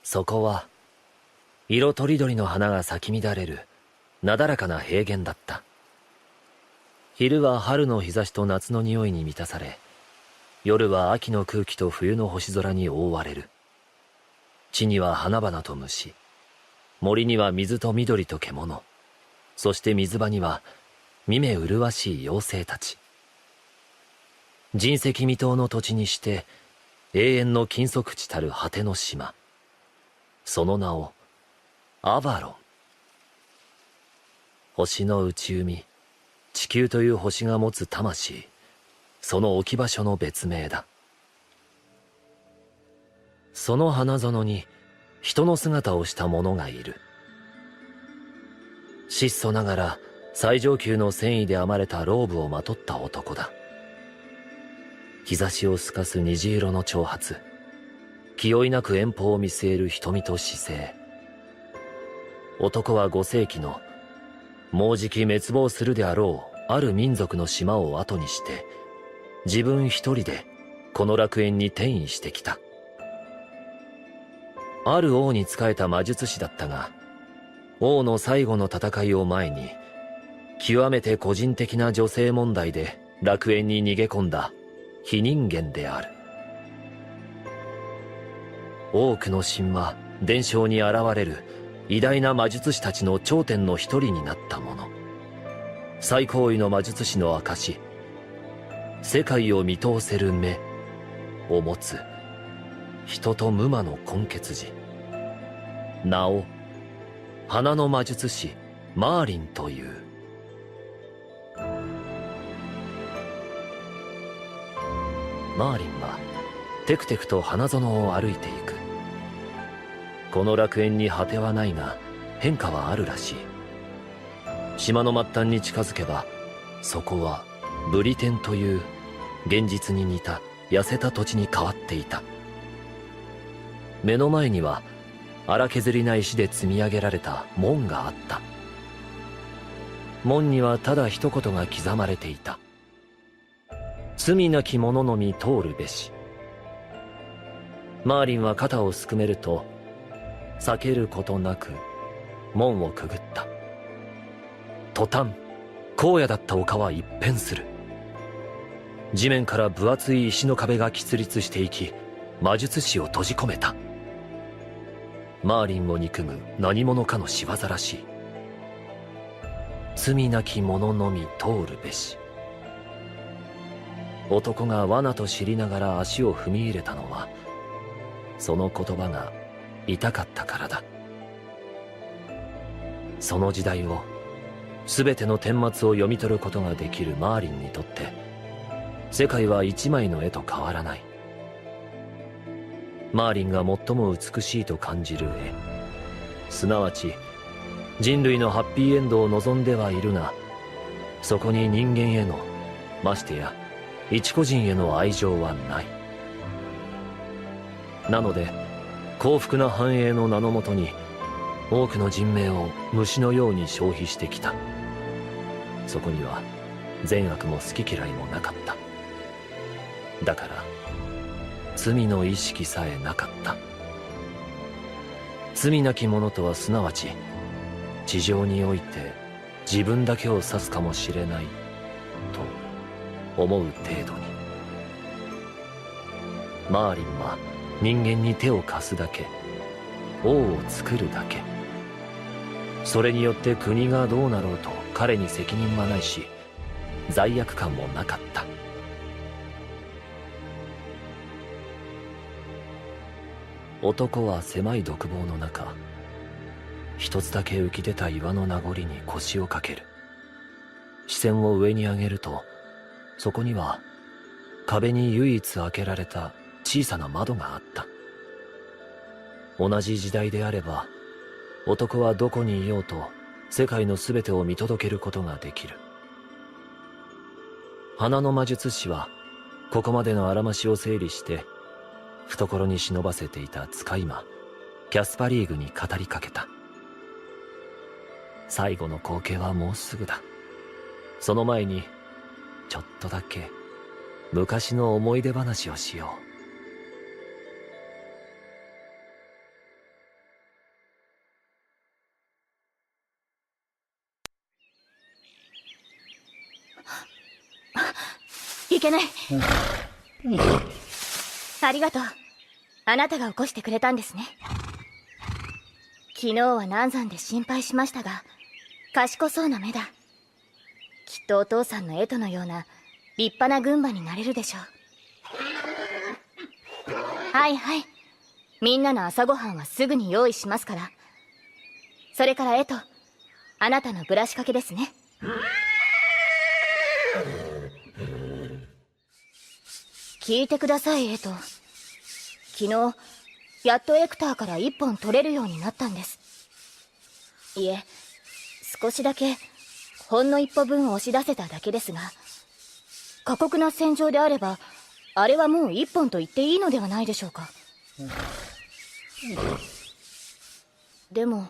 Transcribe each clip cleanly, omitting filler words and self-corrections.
そこは色とりどりの花が咲き乱れるなだらかな平原だった。昼は春の日差しと夏の匂いに満たされ、夜は秋の空気と冬の星空に覆われる。地には花々と虫、森には水と緑と獣、そして水場には見目麗しい妖精たち。人石未踏の土地にして永遠の禁足地たる果ての島、その名をアバロン。星の内海、地球という星が持つ魂、その置き場所の別名だ。その花園に人の姿をした者がいる。質素ながら最上級の繊維で編まれたローブをまとった男だ。日差しを透かす虹色の長髪、気負いなく遠方を見据える瞳と姿勢。男は5世紀のもうじき滅亡するであろうある民族の島を後にして自分一人でこの楽園に転移してきた。ある王に仕えた魔術師だったが、王の最後の戦いを前に極めて個人的な女性問題で楽園に逃げ込んだ非人間である。多くの神話伝承に現れる偉大な魔術師たちの頂点の一人になった者、最高位の魔術師の証、世界を見通せる目を持つ人と無魔の根血児、名を花の魔術師マーリンという。マーリンはテクテクと花園を歩いていく。この楽園に果てはないが変化はあるらしい。島の末端に近づけば、そこはブリテンという現実に似た痩せた土地に変わっていた。目の前には荒削りな石で積み上げられた門があった。門にはただ一言が刻まれていた。罪なき者のみ通るべし。マーリンは肩をすくめると避けることなく門をくぐった。途端荒野だった丘は一変する。地面から分厚い石の壁が喫立していき、魔術師を閉じ込めた。マーリンを憎む何者かの仕業らしい。罪なき者のみ通るべし。男が罠と知りながら足を踏み入れたのは、その言葉が痛かったからだ。その時代を、全ての顛末を読み取ることができるマーリンにとって、世界は一枚の絵と変わらない。マーリンが最も美しいと感じる絵、すなわち人類のハッピーエンドを望んではいるが、そこに人間への、ましてや一個人への愛情はない。なので幸福な繁栄の名のもとに多くの人命を虫のように消費してきた。そこには善悪も好き嫌いもなかった。だから罪の意識さえなかった。罪なき者とはすなわち地上において自分だけを指すかもしれないと思う程度に。マーリンは人間に手を貸すだけ、王を作るだけ。それによって国がどうなろうと彼に責任はないし、罪悪感もなかった。男は狭い独房の中、一つだけ浮き出た岩の名残に腰をかける。視線を上に上げると、そこには壁に唯一開けられた小さな窓があった。同じ時代であれば、男はどこにいようと世界の全てを見届けることができる。花の魔術師はここまでのあらましを整理して懐に忍ばせていた使い魔キャスパリーグに語りかけた。最後の光景はもうすぐだ。その前にちょっとだけ昔の思い出話をしよう。けない。ありがとう。あなたが起こしてくれたんですね。昨日は難産で心配しましたが、賢そうな目だ。きっとお父さんのエトのような立派な軍馬になれるでしょう。はいはい、みんなの朝ごはんはすぐに用意しますから。それからエト、あなたのブラシかけですね。聞いてください、エト。昨日やっとエクターから1本取れるようになったんです。いえ、少しだけほんの一歩分押し出せただけですが、過酷な戦場であればあれはもう1本と言っていいのではないでしょうか。でも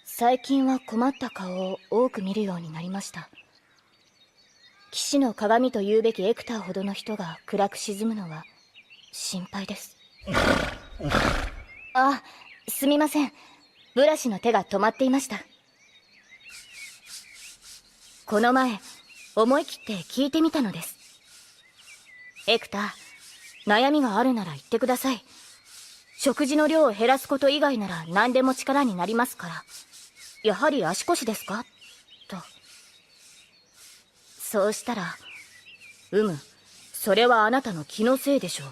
最近は困った顔を多く見るようになりました。騎士の鏡と言うべきエクターほどの人が暗く沈むのは心配です。あ、すみません。ブラシの手が止まっていました。この前思い切って聞いてみたのです。エクター、悩みがあるなら言ってください。食事の量を減らすこと以外なら何でも力になりますから。やはり足腰ですかと。そうしたら、それはあなたの気のせいでしょ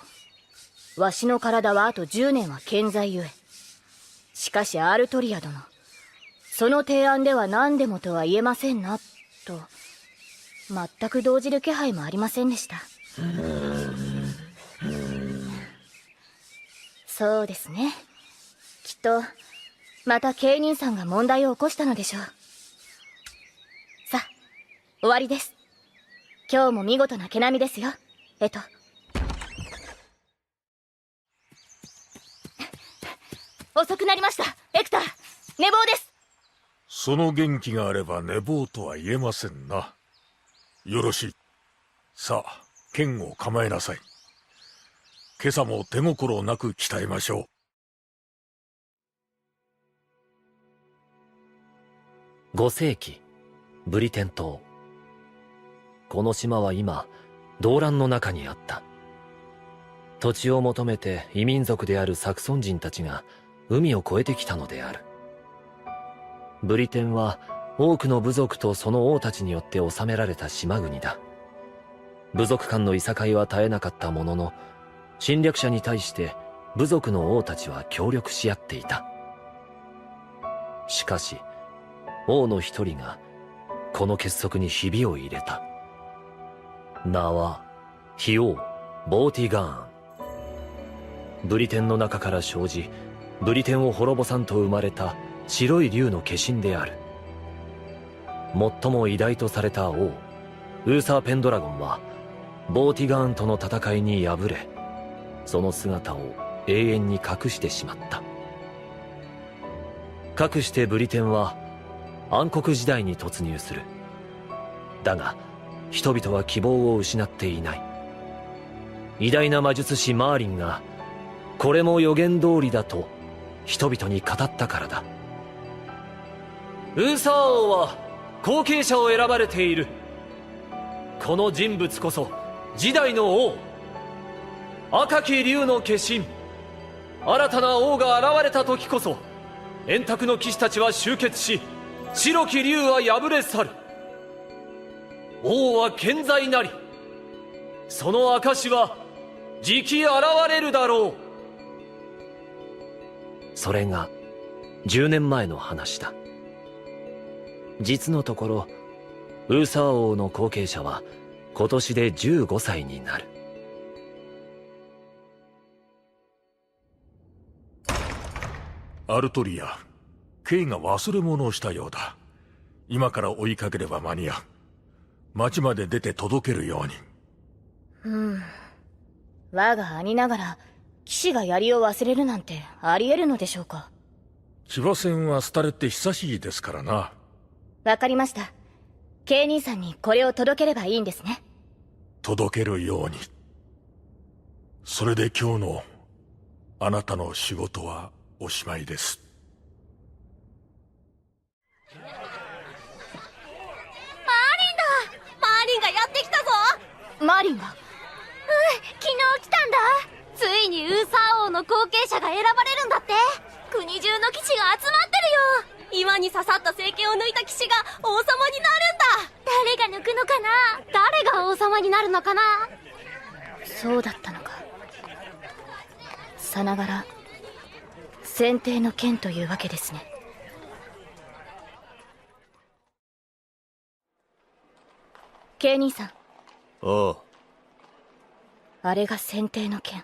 う。わしの体はあと10年は健在ゆえ。しかしアルトリア殿、その提案では何でもとは言えませんなと、全く動じる気配もありませんでした。そうですね。きっとまたケイニンさんが問題を起こしたのでしょう。さあ、終わりです。今日も見事な毛並みですよ、エト。遅くなりました、エクター。寝坊です。その元気があれば寝坊とは言えませんな。よろしい。さあ、剣を構えなさい。今朝も手心なく鍛えましょう。5世紀、ブリテン島。この島は今、動乱の中にあった。土地を求めて異民族であるサクソン人たちが海を越えてきたのである。ブリテンは多くの部族とその王たちによって治められた島国だ。部族間のいさかいは絶えなかったものの、侵略者に対して部族の王たちは協力し合っていた。しかし王の一人がこの結束にひびを入れた。名はヒオウ・ボーティガーン。ブリテンの中から生じ、ブリテンを滅ぼさんと生まれた白い竜の化身である。最も偉大とされた王ウーサー・ペンドラゴンはボーティガーンとの戦いに敗れ、その姿を永遠に隠してしまった。かくしてブリテンは暗黒時代に突入する。だが人々は希望を失っていない。偉大な魔術師マーリンがこれも予言通りだと人々に語ったからだ。ウーサー王は後継者を選ばれている。この人物こそ次代の王、赤き竜の化身。新たな王が現れた時こそ円卓の騎士たちは集結し、白き竜は敗れ去る。王は健在なり、その証はじき現れるだろう。それが10年前の話だ。実のところウーサー王の後継者は今年で15歳になる。アルトリア、ケイが忘れ物をしたようだ。今から追いかければ間に合う。町まで出て届けるように。我が兄ながら騎士が槍を忘れるなんてあり得るのでしょうか。騎馬戦は廃れて久しいですからな。わかりました。ケイ兄さんにこれを届ければいいんですね。届けるように。それで今日のあなたの仕事はおしまいです。マーリンだ！マーリンがやってきたぞ！マーリンが。昨日来たんだ。ついにウーサー王の後継者が選ばれるんだって。国中の騎士が集まってるよ。岩に刺さった聖剣を抜いた騎士が王様になるんだ。誰が抜くのかな。誰が王様になるのかな。そうだったのか。さながら選定の剣というわけですね。ケイ兄さん、おう。あれが選定の剣。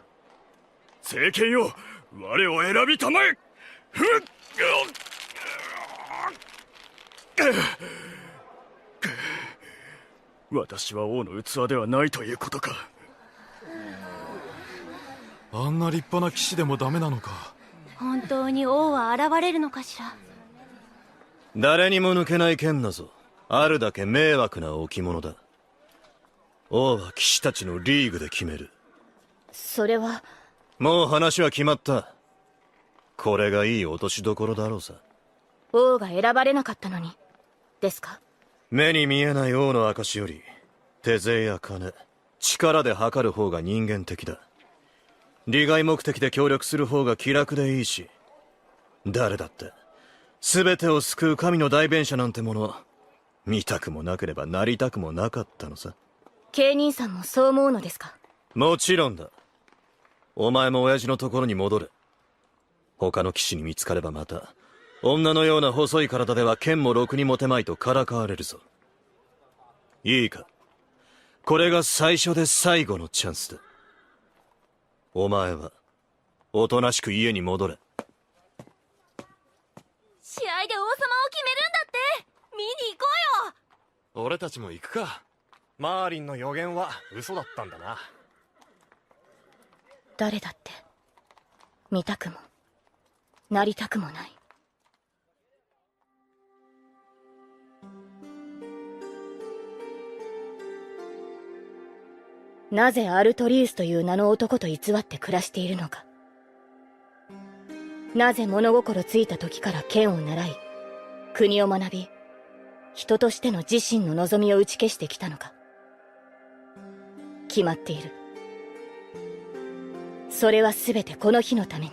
聖剣よ、我を選びたまえ。ふっ私は王の器ではないということか。あんな立派な騎士でもダメなのか。本当に王は現れるのかしら。誰にも抜けない剣だぞ。あるだけ迷惑な置物だ。王は騎士たちのリーグで決める。それは。もう話は決まった。これがいい落としどころだろうさ。王が選ばれなかったのにですか。目に見えない王の証より手勢や金、力で測る方が人間的だ。利害目的で協力する方が気楽でいいし、誰だって全てを救う神の代弁者なんてもの見たくもなければなりたくもなかったのさ。ケイ兄さんもそう思うのですか。もちろんだ。お前も親父のところに戻れ。他の騎士に見つかればまた女のような細い体では剣もろくに持てまいとからかわれるぞ。いいか、これが最初で最後のチャンスだ。お前はおとなしく家に戻れ。試合で王様を決めるんだって。見に行こうよ。俺たちも行くか。マーリンの予言は嘘だったんだな。誰だって見たくもなりたくもない。なぜアルトリウスという名の男と偽って暮らしているのか。なぜ物心ついた時から剣を習い、国を学び、人としての自身の望みを打ち消してきたのか。決まっている。それは全てこの日のために。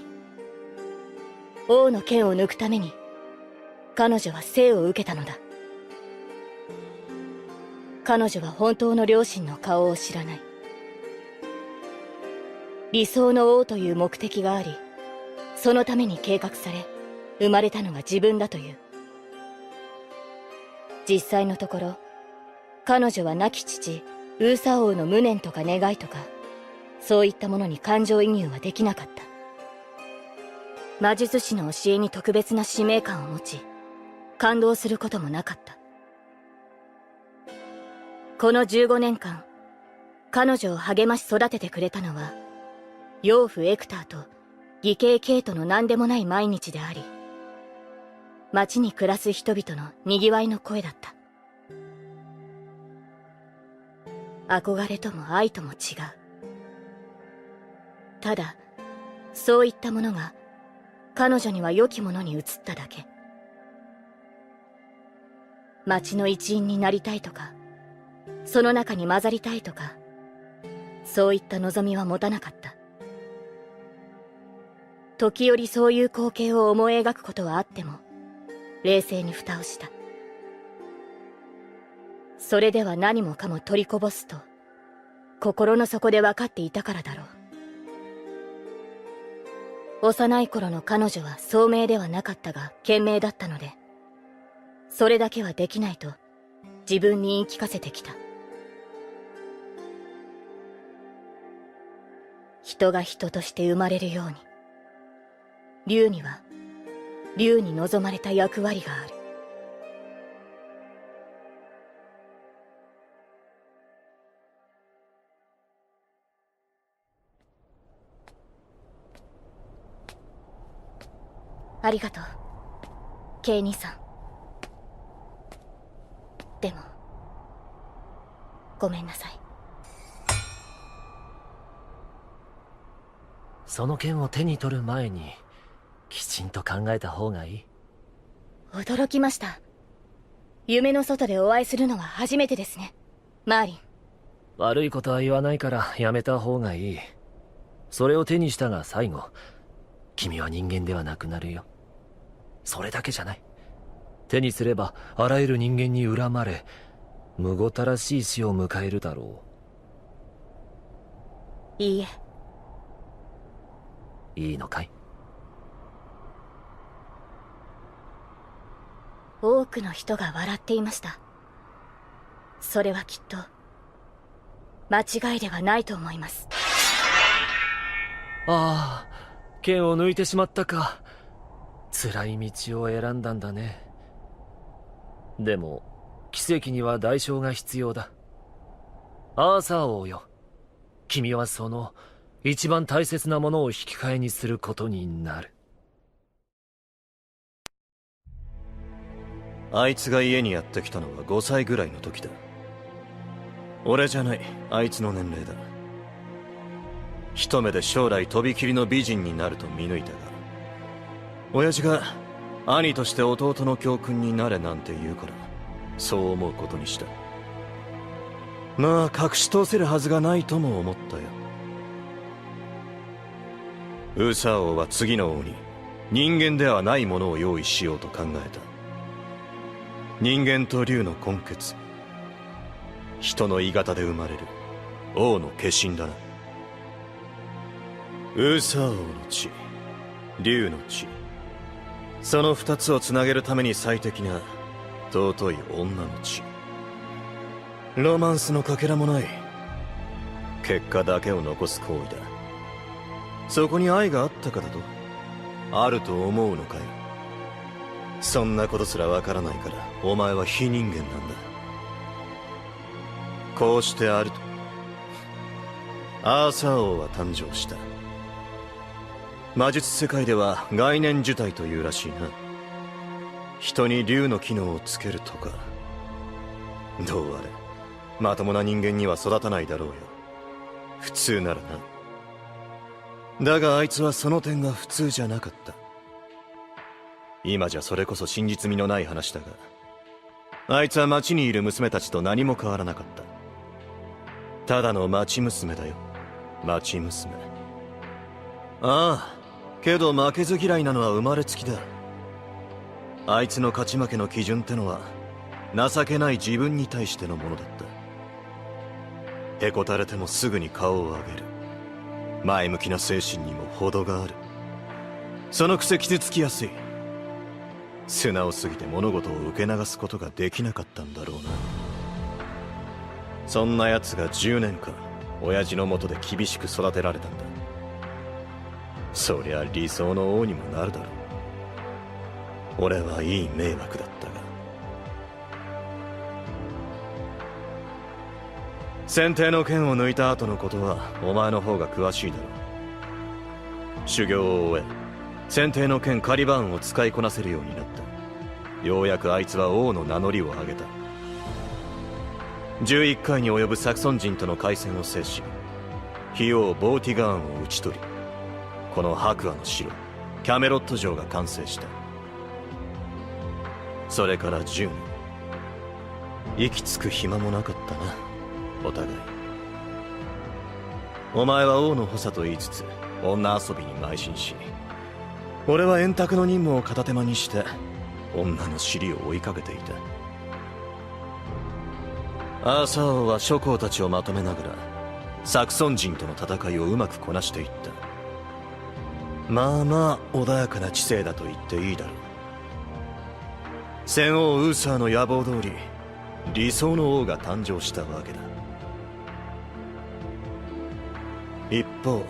王の剣を抜くために彼女は生を受けたのだ。彼女は本当の両親の顔を知らない。理想の王という目的があり、そのために計画され生まれたのが自分だという。実際のところ彼女は亡き父ウーサ王の無念とか願いとか、そういったものに感情移入はできなかった。魔術師の教えに特別な使命感を持ち、感動することもなかった。この15年間彼女を励まし育ててくれたのは養父エクターと義兄ケイトの何でもない毎日であり、町に暮らす人々のにぎわいの声だった。憧れとも愛とも違う。ただそういったものが彼女には良きものに移っただけ。町の一員になりたいとか、その中に混ざりたいとか、そういった望みは持たなかった。時折そういう光景を思い描くことはあっても、冷静に蓋をした。それでは何もかも取りこぼすと心の底で分かっていたからだろう。幼い頃の彼女は聡明ではなかったが賢明だったので、それだけはできないと自分に言い聞かせてきた。人が人として生まれるように、竜には竜に望まれた役割がある。ありがとう、ケイ兄さん。でもごめんなさい。その剣を手に取る前にきちんと考えた方がいい。驚きました。夢の外でお会いするのは初めてですね、マーリン。悪いことは言わないからやめた方がいい。それを手にしたが最後、君は人間ではなくなるよ。それだけじゃない。手にすればあらゆる人間に恨まれ、むごたらしい死を迎えるだろいいえ。う。いいのかい？多くの人が笑っていました。それはきっと間違いではないと思います。ああ、剣を抜いてしまったか。辛い道を選んだんだね。でも奇跡には代償が必要だ。アーサー王よ、君はその一番大切なものを引き換えにすることになる。あいつが家にやってきたのは5歳ぐらいの時だ。俺じゃない、あいつの年齢だ。一目で将来とびきりの美人になると見抜いたが、親父が兄として弟の教訓になれなんて言うから、そう思うことにした。まあ隠し通せるはずがないとも思ったよ。ウーサー王は次の王に人間ではないものを用意しようと考えた。人間と竜の根血、人の鋳型で生まれる王の化身だな。ウーサー王の血、竜の血、その二つをつなげるために最適な尊い女の血。ロマンスのかけらもない結果だけを残す行為だ。そこに愛があったかだと？あると思うのかよ。そんなことすらわからないからお前は非人間なんだ。こうしてあるとアーサー王は誕生した。魔術世界では概念受体というらしいな。人に竜の機能をつけるとか。どうあれまともな人間には育たないだろうよ、普通ならな。だがあいつはその点が普通じゃなかった。今じゃそれこそ真実味のない話だが、あいつは町にいる娘たちと何も変わらなかった。ただの町娘だよ、町娘。ああ、けど負けず嫌いなのは生まれつきだ。あいつの勝ち負けの基準ってのは情けない自分に対してのものだった。へこたれてもすぐに顔を上げる前向きな精神にも程がある。そのくせ傷つきやすい。素直すぎて物事を受け流すことができなかったんだろうな。そんな奴が10年間親父のもとで厳しく育てられたんだ。そりゃ理想の王にもなるだろう。俺はいい迷惑だったが。選定の剣を抜いた後のことはお前の方が詳しいだろう。修行を終え選定の剣カリバーンを使いこなせるようになった。ようやくあいつは王の名乗りを上げた。11回に及ぶサクソン人との海戦を制し、費王ボーティガーンを討ち取り、この白亜の城キャメロット城が完成した。それから10年、息つく暇もなかったな、お互い。お前は王の補佐と言いつつ女遊びに邁進し、俺は円卓の任務を片手間にして女の尻を追いかけていた。アーサー王は諸侯たちをまとめながらサクソン人との戦いをうまくこなしていった。まあまあ穏やかな知性だと言っていいだろう。戦王ウーサーの野望通り理想の王が誕生したわけだ。一方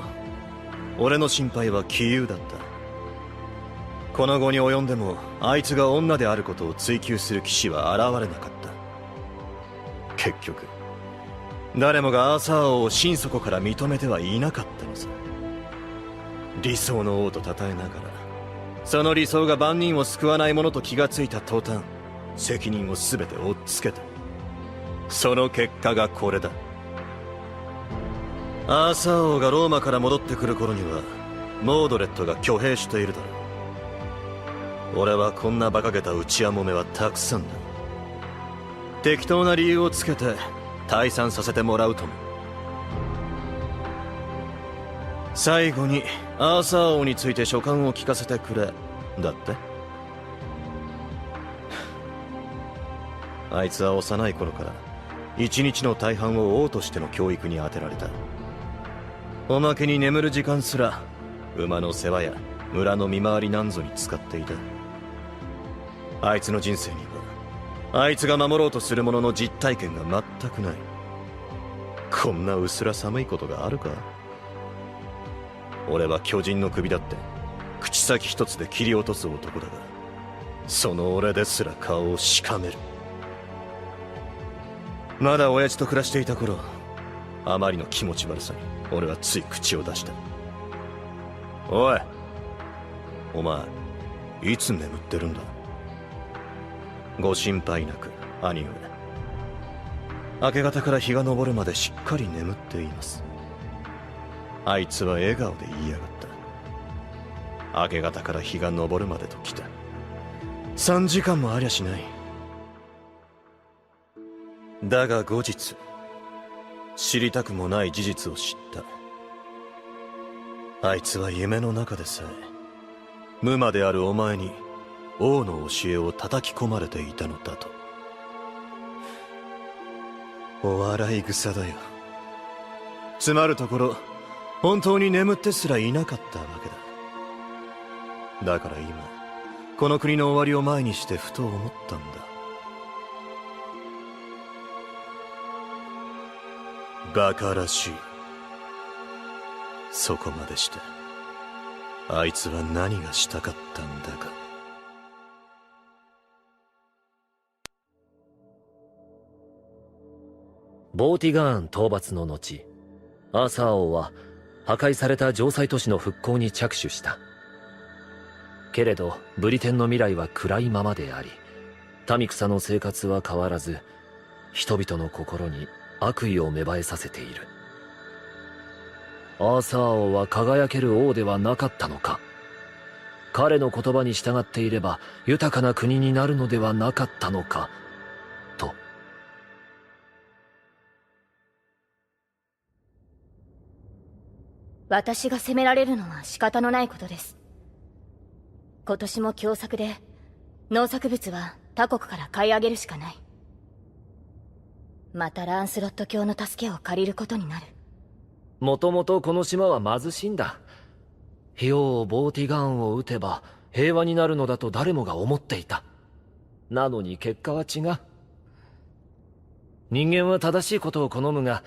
俺の心配は杞憂だった。この後に及んでもあいつが女であることを追求する騎士は現れなかった。結局誰もがアーサー王を心底から認めてはいなかったのさ。理想の王と称えながらその理想が万人を救わないものと気がついた途端、責任を全て負っつけた。その結果がこれだ。アーサー王がローマから戻ってくる頃にはモードレットが挙兵しているだろう。俺はこんな馬鹿げた内輪もめはたくさんだ。適当な理由をつけて退散させてもらうとも。最後にアーサー王について書簡を聞かせてくれだって。あいつは幼い頃から一日の大半を王としての教育に充てられた。おまけに眠る時間すら馬の世話や村の見回りなんぞに使っていた。あいつの人生にはあいつが守ろうとするものの実体験が全くない。こんな薄ら寒いことがあるか。俺は巨人の首だって口先一つで切り落とす男だが、その俺ですら顔をしかめる。まだ親父と暮らしていた頃、あまりの気持ち悪さに俺はつい口を出した。おい、お前いつ眠ってるんだ。ご心配なく兄上。明け方から日が昇るまでしっかり眠っています。あいつは笑顔で言いやがった。明け方から日が昇るまでときた。3時間もありゃしない。だが後日、知りたくもない事実を知った。あいつは夢の中でさえ無魔であるお前に王の教えを叩き込まれていたのだと。お笑い草だよ。つまるところ本当に眠ってすらいなかったわけだ。だから今この国の終わりを前にしてふと思ったんだ。バカらしい。そこまでしてあいつは何がしたかったんだか。ボーティガーン討伐の後、アーサー王は破壊された城塞都市の復興に着手した。けれどブリテンの未来は暗いままであり、民草の生活は変わらず、人々の心に悪意を芽生えさせている。アーサー王は輝ける王ではなかったのか。彼の言葉に従っていれば豊かな国になるのではなかったのかと。私が責められるのは仕方のないことです。今年も凶作で農作物は他国から買い上げるしかない。またランスロット卿の助けを借りることになる。もともとこの島は貧しいんだ。費用をボーティガーンを撃てば平和になるのだと誰もが思っていた。なのに結果は違う。人間は正しいことを好むが、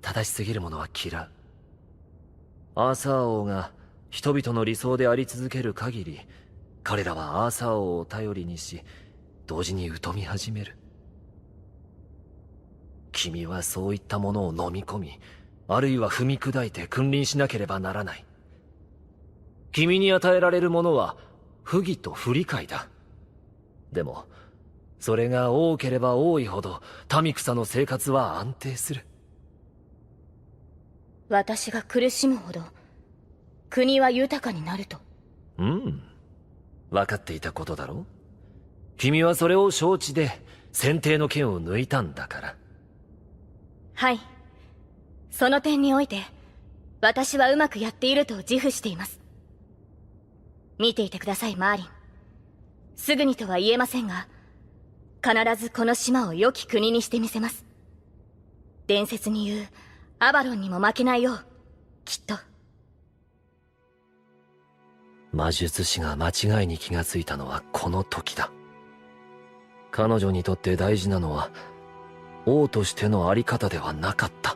正しすぎるものは嫌う。アーサー王が人々の理想であり続ける限り、彼らはアーサー王を頼りにし、同時に疎み始める。君はそういったものを飲み込み、あるいは踏み砕いて君臨しなければならない。君に与えられるものは不義と不理解だ。でもそれが多ければ多いほど民草の生活は安定する。私が苦しむほど国は豊かになると。うん、分かっていたことだろう。君はそれを承知で選定の剣を抜いたんだから。はい、その点において私はうまくやっていると自負しています。見ていてください、マーリン。すぐにとは言えませんが、必ずこの島を良き国にしてみせます。伝説に言うアバロンにも負けないよう、きっと。魔術師が間違いに気がついたのはこの時だ。彼女にとって大事なのは王としてのあり方ではなかった。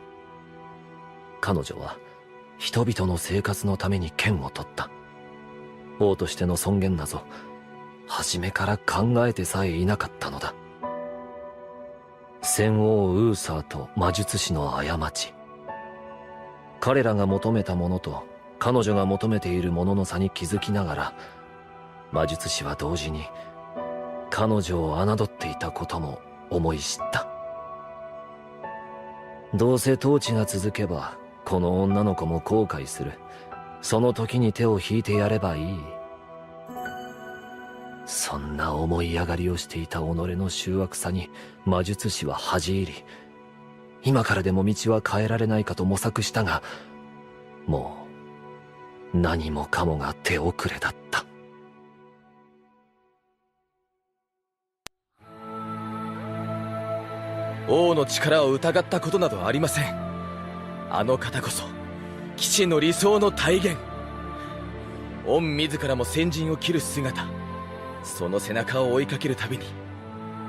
彼女は人々の生活のために剣を取った。王としての尊厳なぞ初めから考えてさえいなかったのだ。戦王ウーサーと魔術師の過ち。彼らが求めたものと彼女が求めているものの差に気づきながら、魔術師は同時に彼女を侮っていたことも思い知った。どうせ統治が続けばこの女の子も後悔する。その時に手を引いてやればいい。そんな思い上がりをしていた己の醜悪さに魔術師は恥じ入り、今からでも道は変えられないかと模索したが、もう何もかもが手遅れだった。王の力を疑ったことなどありません。あの方こそ騎士の理想の体現。御自らも先陣を切る姿、その背中を追いかけるたびに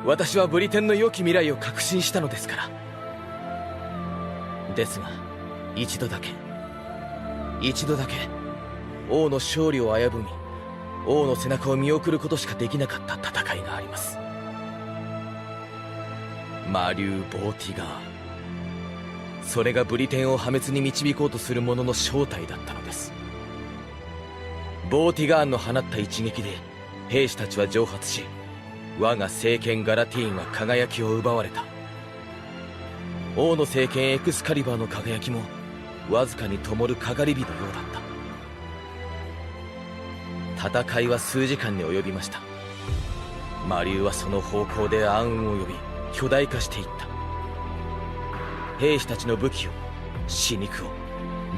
私はブリテンの良き未来を確信したのですから。ですが一度だけ王の勝利を危ぶみ、王の背中を見送ることしかできなかった戦いがあります。魔竜ボーティガー、それがブリテンを破滅に導こうとする者の正体だったのです。ボーティガーンの放った一撃で兵士たちは蒸発し、我が聖剣ガラティーンは輝きを奪われた。王の聖剣エクスカリバーの輝きもわずかに灯るかがり火のようだった。戦いは数時間に及びました。魔竜はその方向で暗雲を呼び巨大化していった。兵士たちの武器を、死肉を、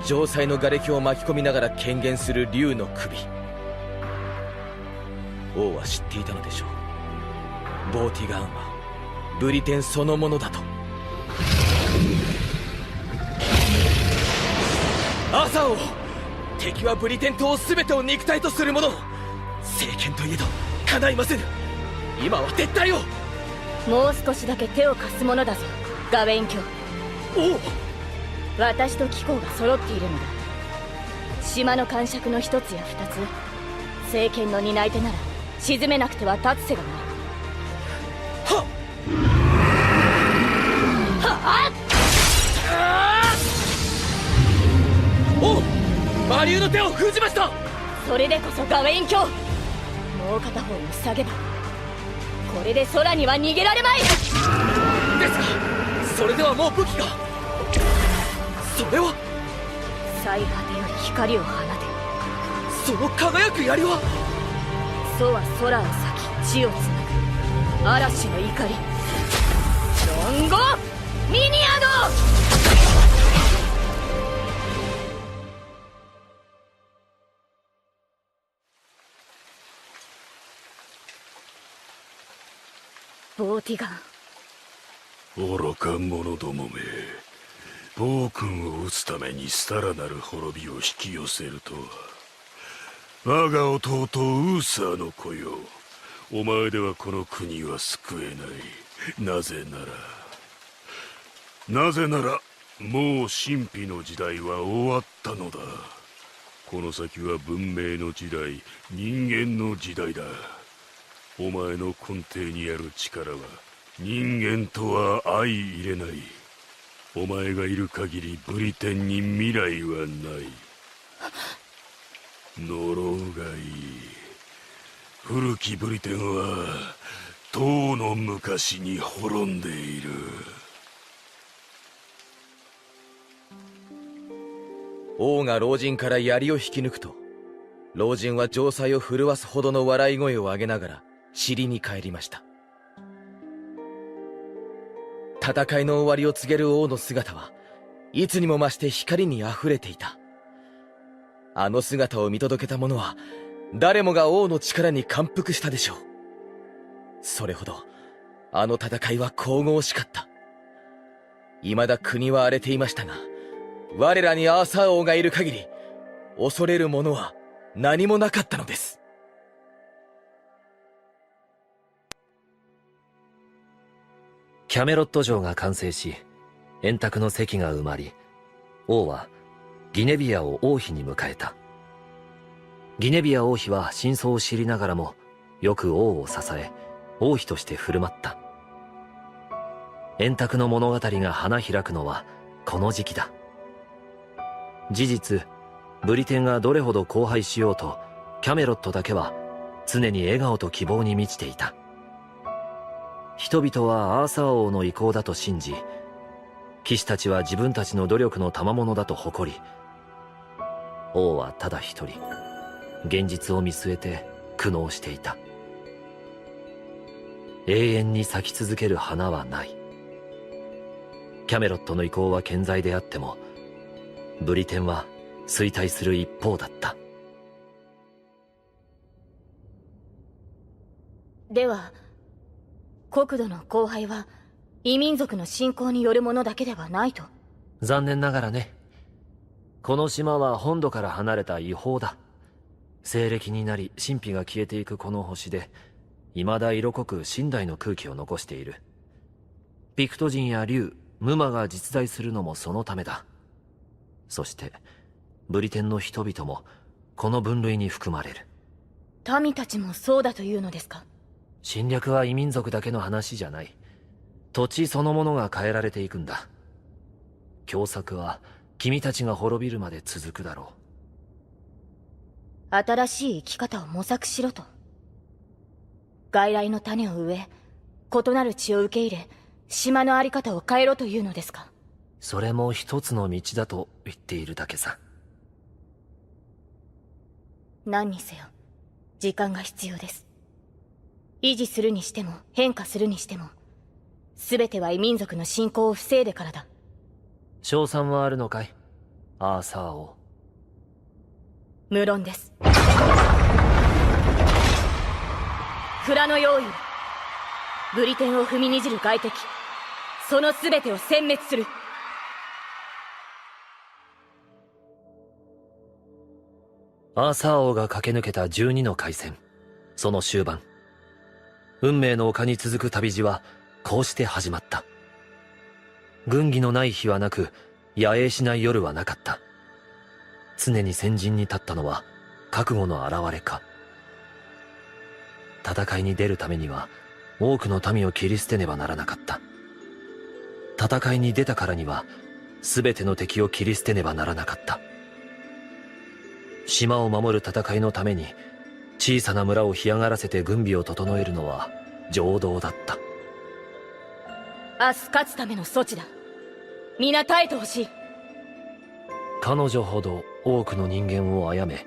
城塞の瓦礫を巻き込みながら顕現する竜の首。王は知っていたのでしょう。ボーティガーンはブリテンそのものだと。アーサー王、敵はブリテン島全てを肉体とする者。聖剣といえど叶いませぬ。今は撤退を。もう少しだけ手を貸すものだぞ、ガウェイン卿。王、私と貴公が揃っているのだ。島の感触の一つや二つ、聖剣の担い手なら沈めなくては立つ瀬がない。はっ王、魔竜の手を封じました。それでこそガウェイン卿。もう片方に塞げばこれで空には逃げられまい。ですがそれではもう武器が。それは最果てより光を放て。その輝く槍は。楚は空を裂き地をつなぐ嵐の怒り、ロンゴミニアド。ボーティガン、愚か者どもめ、暴君を討つためにさらなる滅びを引き寄せるとは。我が弟ウーサーの子よ、お前ではこの国は救えない。なぜならもう神秘の時代は終わったのだ。この先は文明の時代、人間の時代だ。お前の根底にある力は人間とは相入れない。お前がいる限りブリテンに未来はない。呪うがいい。古きブリテンはとうの昔に滅んでいる。王が老人から槍を引き抜くと、老人は城塞を震わすほどの笑い声を上げながら尻に帰りました。戦いの終わりを告げる王の姿はいつにも増して光にあふれていた。あの姿を見届けた者は誰もが王の力に感服したでしょう。それほどあの戦いは神々しかった。未だ国は荒れていましたが、我らにアーサー王がいる限り恐れるものは何もなかったのです。キャメロット城が完成し、円卓の席が埋まり、王はギネビアを王妃に迎えた。ギネビア王妃は真相を知りながらもよく王を支え、王妃として振る舞った。円卓の物語が花開くのはこの時期だ。事実、ブリテンがどれほど荒廃しようと、キャメロットだけは常に笑顔と希望に満ちていた。人々はアーサー王の意向だと信じ、騎士たちは自分たちの努力の賜物だと誇り、王はただ一人現実を見据えて苦悩していた。永遠に咲き続ける花はない。キャメロットの意向は健在であっても、ブリテンは衰退する一方だった。では国土の荒廃は異民族の侵攻によるものだけではないと？残念ながらね。この島は本土から離れた異邦だ。西暦になり神秘が消えていくこの星で、未だ色濃く寝台の空気を残している。ピクト人や竜、ムマが実在するのもそのためだ。そしてブリテンの人々もこの分類に含まれる。民たちもそうだというのですか？侵略は異民族だけの話じゃない。土地そのものが変えられていくんだ。凶作は君たちが滅びるまで続くだろう。新しい生き方を模索しろと？外来の種を植え、異なる血を受け入れ、島の在り方を変えろというのですか？それも一つの道だと言っているだけさ。何にせよ時間が必要です。維持するにしても変化するにしても、全ては異民族の侵攻を防いでからだ。勝算はあるのかい、アーサー王？無論です。蔵の用意、ブリテンを踏みにじる外敵、その全てを殲滅する。アーサー王が駆け抜けた12の海戦、その終盤、運命の丘に続く旅路はこうして始まった。軍議のない日はなく、野営しない夜はなかった。常に先陣に立ったのは覚悟の表れか。戦いに出るためには多くの民を切り捨てねばならなかった。戦いに出たからには全ての敵を切り捨てねばならなかった。島を守る戦いのために小さな村を干上がらせて軍備を整えるのは常道だった。明日勝つための措置だ。皆耐えてほしい。彼女ほど多くの人間を殺め、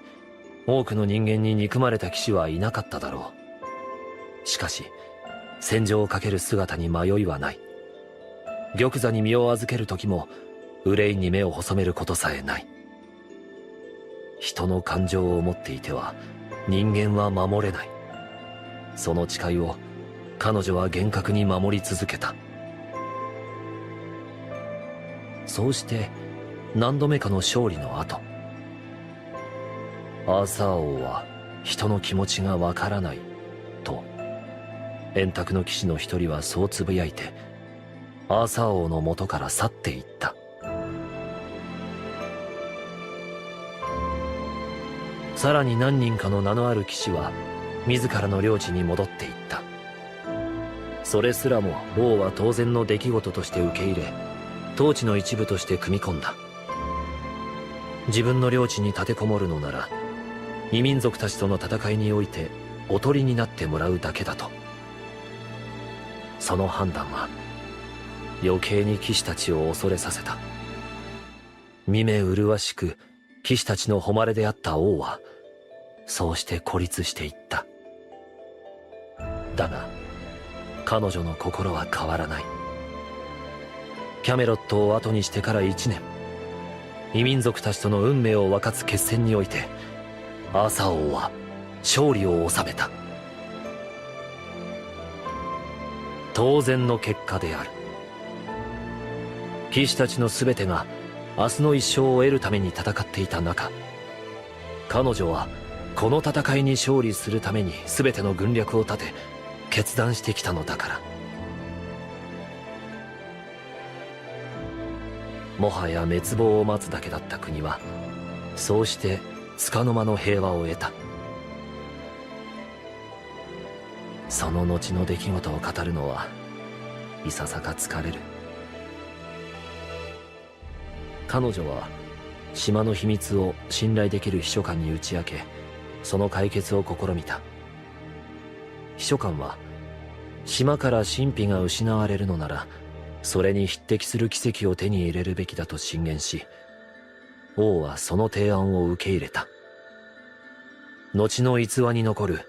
多くの人間に憎まれた騎士はいなかっただろう。しかし戦場をかける姿に迷いはない。玉座に身を預ける時も憂いに目を細めることさえない。人の感情を持っていては人間は守れない。その誓いを彼女は厳格に守り続けた。そうして何度目かの勝利の後、アーサー王は人の気持ちがわからないと、円卓の騎士の一人はそうつぶやいてアーサー王の元から去っていった。さらに何人かの名のある騎士は自らの領地に戻っていった。それすらも王は当然の出来事として受け入れ、統治の一部として組み込んだ。自分の領地に立てこもるのなら異民族たちとの戦いにおいておとりになってもらうだけだと。その判断は余計に騎士たちを恐れさせた。見目麗しく騎士たちの誉れであった王はそうして孤立していった。だが彼女の心は変わらない。キャメロットを後にしてから1年、異民族たちとの運命を分かつ決戦においてアーサー王は勝利を収めた。当然の結果である。騎士たちの全てが明日の一生を得るために戦っていた中、彼女はこの戦いに勝利するために全ての軍略を立て決断してきたのだから。もはや滅亡を待つだけだった国はそうして束の間の平和を得た。その後の出来事を語るのはいささか疲れる。彼女は島の秘密を信頼できる秘書官に打ち明け、その解決を試みた。秘書官は島から神秘が失われるのならそれに匹敵する奇跡を手に入れるべきだと進言し、王はその提案を受け入れた。後の逸話に残る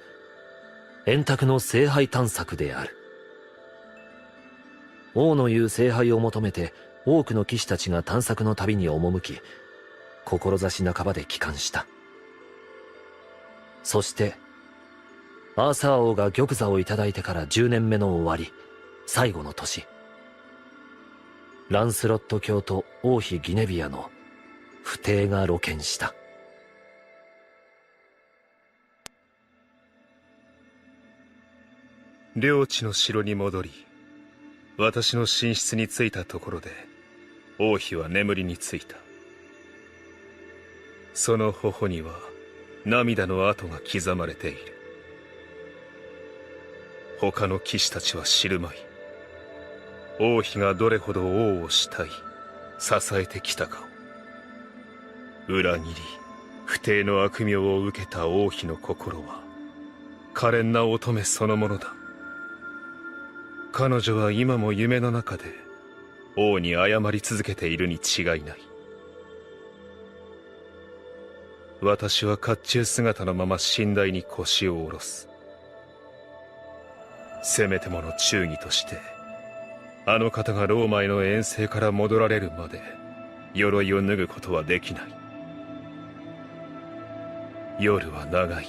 円卓の聖杯探索である。王の言う聖杯を求めて多くの騎士たちが探索の旅に赴き、志半ばで帰還した。そしてアーサー王が玉座をいただいてから10年目の終わり、最後の年、ランスロット卿と王妃ギネビアの不貞が露見した。領地の城に戻り、私の寝室に着いたところで王妃は眠りについた。その頬には涙の跡が刻まれている。他の騎士たちは知るまい。王妃がどれほど王を慕い支えてきたかを。裏切り不貞の悪名を受けた王妃の心は可憐な乙女そのものだ。彼女は今も夢の中で王に謝り続けているに違いない。私は甲冑姿のまま寝台に腰を下ろす。せめてもの忠義としてあの方がローマへの遠征から戻られるまで鎧を脱ぐことはできない。夜は長い。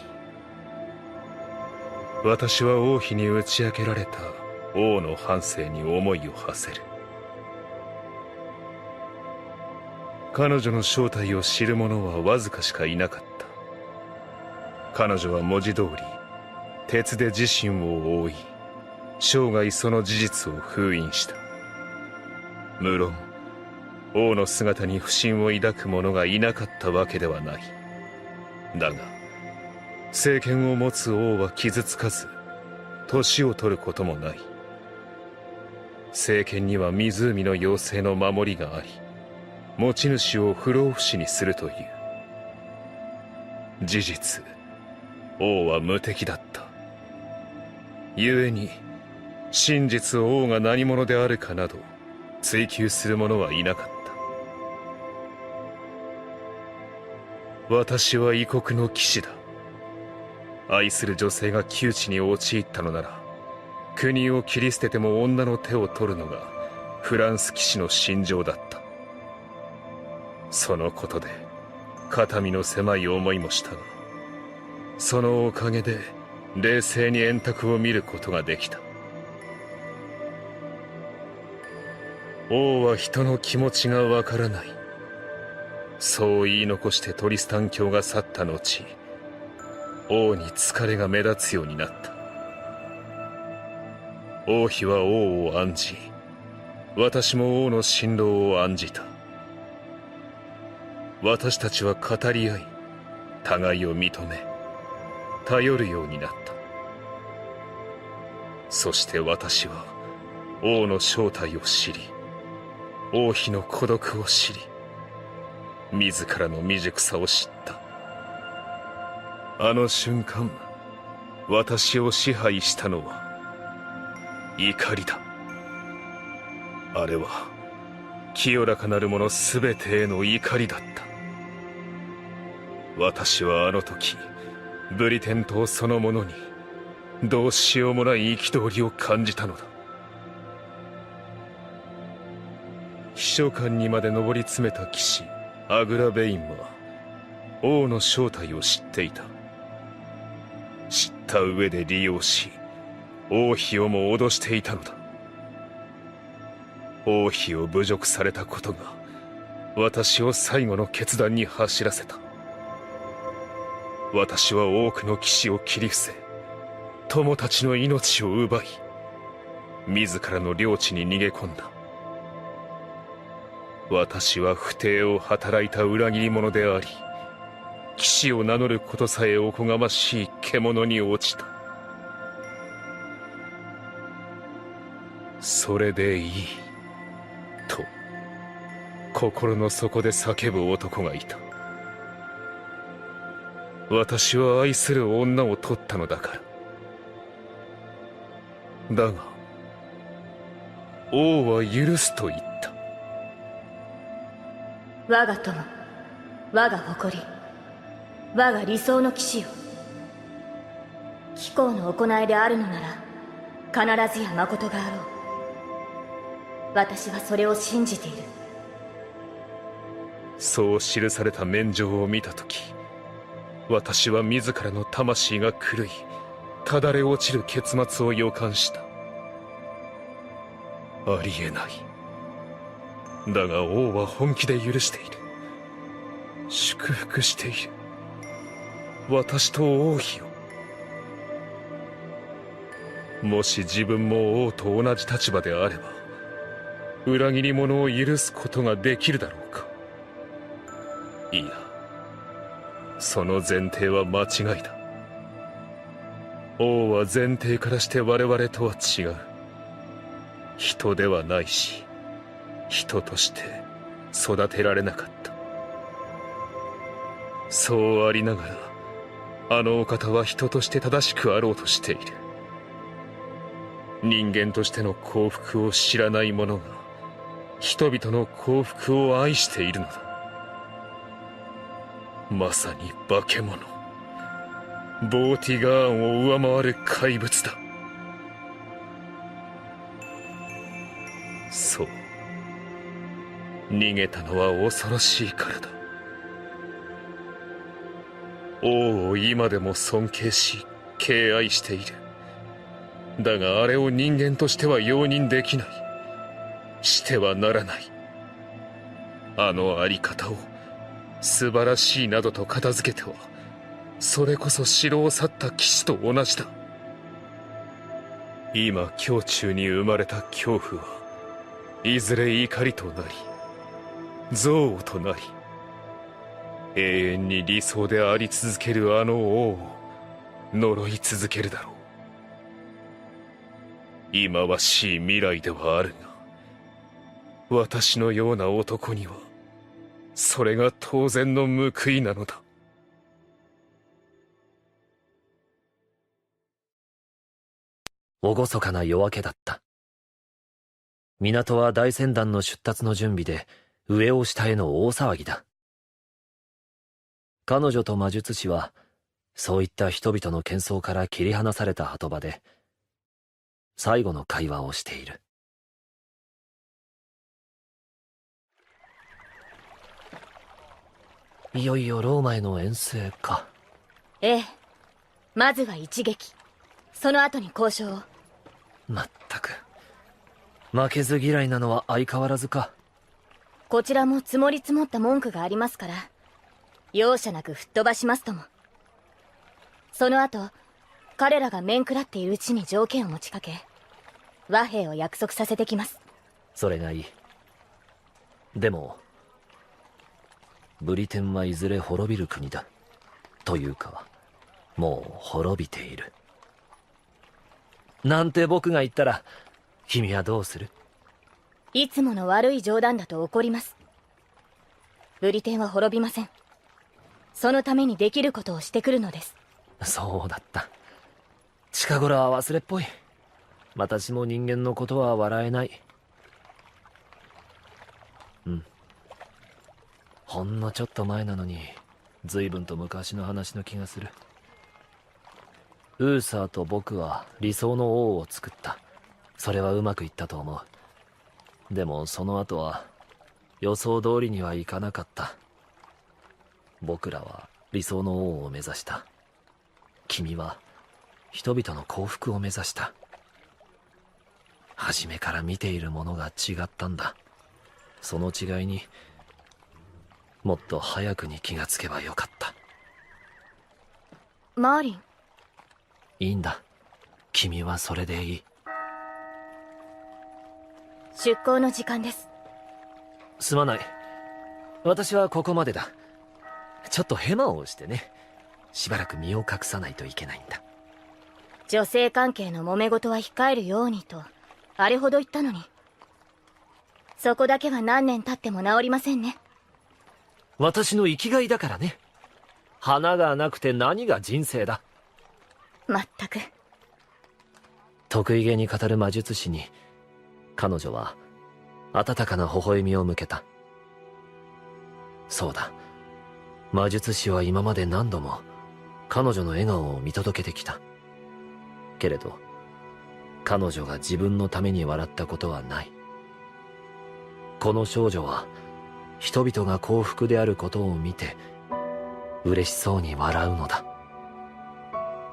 私は王妃に打ち明けられた王の半生に思いを馳せる。彼女の正体を知る者はわずかしかいなかった。彼女は文字通り鉄で自身を覆い、生涯その事実を封印した。無論王の姿に不信を抱く者がいなかったわけではない。だが政権を持つ王は傷つかず年を取ることもない。政権には湖の妖精の守りがあり、持ち主を不老不死にするという。事実王は無敵だった。故に真実王が何者であるかなど追求する者はいなかった。私は異国の騎士だ。愛する女性が窮地に陥ったのなら、国を切り捨てても女の手を取るのがフランス騎士の信条だった。そのことで肩身の狭い思いもしたが、そのおかげで冷静に円卓を見ることができた。王は人の気持ちがわからない。そう言い残してトリスタン卿が去った後、王に疲れが目立つようになった。王妃は王を案じ、私も王の心労を案じた。私たちは語り合い、互いを認め、頼るようになった。そして私は王の正体を知り、王妃の孤独を知り、自らの未熟さを知った。あの瞬間、私を支配したのは怒りだ。あれは清らかなるものすべてへの怒りだった。私はあの時ブリテン島そのものにどうしようもない憤りを感じたのだ。秘書官にまで上り詰めた騎士アグラベインは王の正体を知っていた。知った上で利用し、王妃をも脅していたのだ。王妃を侮辱されたことが私を最後の決断に走らせた。私は多くの騎士を切り伏せ、友たちの命を奪い、自らの領地に逃げ込んだ。私は不貞を働いた裏切り者であり、騎士を名乗ることさえおこがましい獣に落ちた。それでいいと心の底で叫ぶ男がいた。私は愛する女を取ったのだから。だが王は許すと言った。我が友、我が誇り、我が理想の騎士よ。貴公の行いであるのなら必ずや誠があろう。私はそれを信じている。そう記された免状を見たとき、私は自らの魂が狂い、ただれ落ちる結末を予感した。ありえない。だが王は本気で許している。祝福している。私と王妃を。もし自分も王と同じ立場であれば、裏切り者を許すことができるだろうか。いや、その前提は間違いだ。王は前提からして我々とは違う。人ではないし、人として育てられなかった。そうありながら、あのお方は人として正しくあろうとしている。人間としての幸福を知らない者が、人々の幸福を愛しているのだ。まさに化け物。ボーティガーンを上回る怪物だ。そう。逃げたのは恐ろしいからだ。王を今でも尊敬し、敬愛している。だがあれを人間としては容認できない。してはならない。あのあり方を素晴らしいなどと片付けては、それこそ城を去った騎士と同じだ。今胸中に生まれた恐怖はいずれ怒りとなり、憎悪となり、永遠に理想であり続けるあの王を呪い続けるだろう。忌まわしい未来ではあるが、私のような男にはそれが当然の報いなのだ。厳かな夜明けだった。港は大船団の出立の準備で上を下への大騒ぎだ。彼女と魔術師はそういった人々の喧騒から切り離された鳩場で最後の会話をしている。いよいよローマへの遠征か。ええ。まずは一撃。その後に交渉を。まったく。負けず嫌いなのは相変わらずか。こちらも積もり積もった文句がありますから、容赦なく吹っ飛ばしますとも。その後、彼らが面食らっているうちに条件を持ちかけ、和平を約束させてきます。それがいい。でも、ブリテンはいずれ滅びる国だ。というか、もう滅びている。なんて僕が言ったら、君はどうする？いつもの悪い冗談だと怒ります。ブリテンは滅びません。そのためにできることをしてくるのです。そうだった。近頃は忘れっぽい。私も人間のことは笑えない。うん。ほんのちょっと前なのに、随分と昔の話の気がする。ウーサーと僕は理想の王を作った。それはうまくいったと思う。でもその後は予想通りにはいかなかった。僕らは理想の王を目指した。君は人々の幸福を目指した。初めから見ているものが違ったんだ。その違いにもっと早くに気がつけばよかった。マーリン。いいんだ。君はそれでいい。出港の時間です。すまない。私はここまでだ。ちょっとヘマをしてね。しばらく身を隠さないといけないんだ。女性関係の揉め事は控えるようにとあれほど言ったのに、そこだけは何年経っても治りませんね。私の生きがいだからね。花がなくて何が人生だ。まったく。得意げに語る魔術師に彼女は温かな微笑みを向けた。そうだ。魔術師は今まで何度も彼女の笑顔を見届けてきた。けれど彼女が自分のために笑ったことはない。この少女は人々が幸福であることを見て嬉しそうに笑うのだ。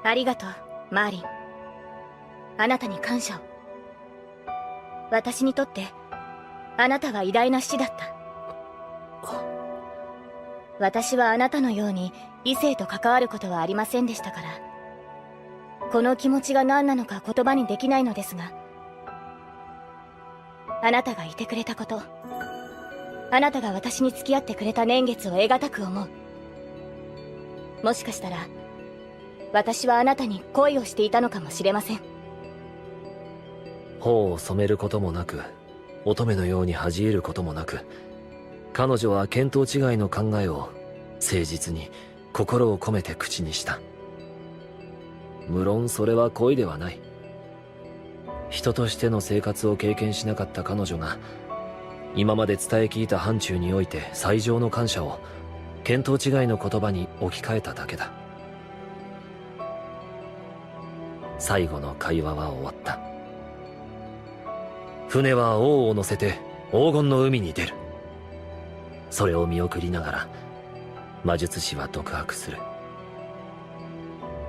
ありがとう、マーリン。あなたに感謝を。私にとってあなたは偉大な死だった。私はあなたのように異性と関わることはありませんでしたから、この気持ちが何なのか言葉にできないのですが、あなたがいてくれたこと、あなたが私に付き合ってくれた年月を得難く思う。もしかしたら私はあなたに恋をしていたのかもしれません。頬を染めることもなく、乙女のように恥じることもなく、彼女は見当違いの考えを誠実に心を込めて口にした。無論それは恋ではない。人としての生活を経験しなかった彼女が今まで伝え聞いた範疇において最上の感謝を見当違いの言葉に置き換えただけだ。最後の会話は終わった。船は王を乗せて黄金の海に出る。それを見送りながら魔術師は独白する。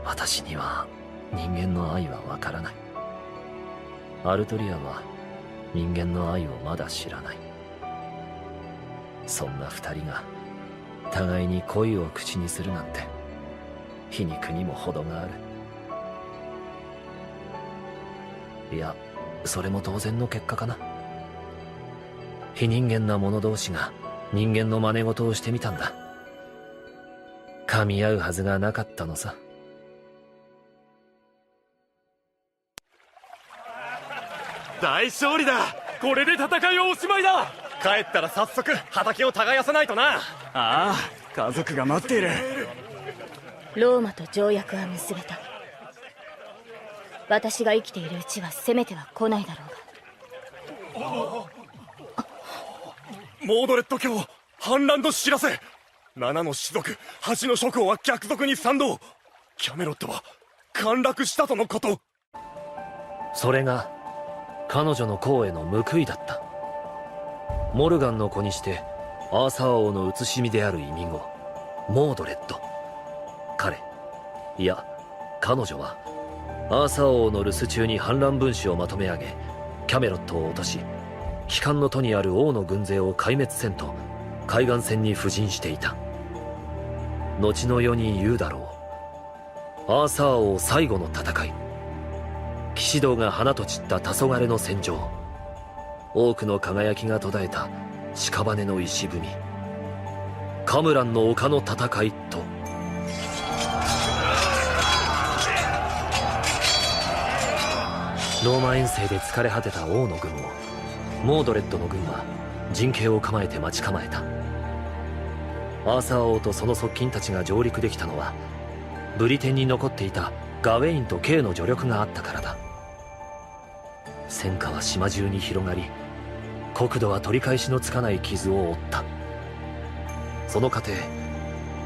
私には人間の愛はわからない。アルトリアは人間の愛をまだ知らない。そんな二人が互いに恋を口にするなんて皮肉にも程がある。いや、それも当然の結果かな。非人間な者同士が人間の真似事をしてみたんだ。噛み合うはずがなかったのさ。大勝利だ。これで戦いはおしまいだ。帰ったら早速畑を耕さないとな。ああ、家族が待っている。ローマと条約は結べた。私が生きているうちは攻めては来ないだろうが。モードレット卿、反乱の知らせ。7の士族、8の諸侯は逆賊に賛同。キャメロットは陥落したとのこと。それが彼女の功への報いだった。モルガンの子にしてアーサー王の写しみである移民をモードレッド。いや彼女はアーサー王の留守中に反乱分子をまとめ上げ、キャメロットを落とし、帰還の都にある王の軍勢を壊滅せんと海岸線に布陣していた。後の世に言うだろう。アーサー王最後の戦い、騎士道が花と散った黄昏の戦場、多くの輝きが途絶えた屍の石踏み、カムランの丘の戦いと。ローマ遠征で疲れ果てた王の軍をモードレッドの軍は陣形を構えて待ち構えた。アーサー王とその側近たちが上陸できたのはブリテンに残っていたガウェインとケイの助力があったからだ。戦火は島中に広がり、国土は取り返しのつかない傷を負った。その過程、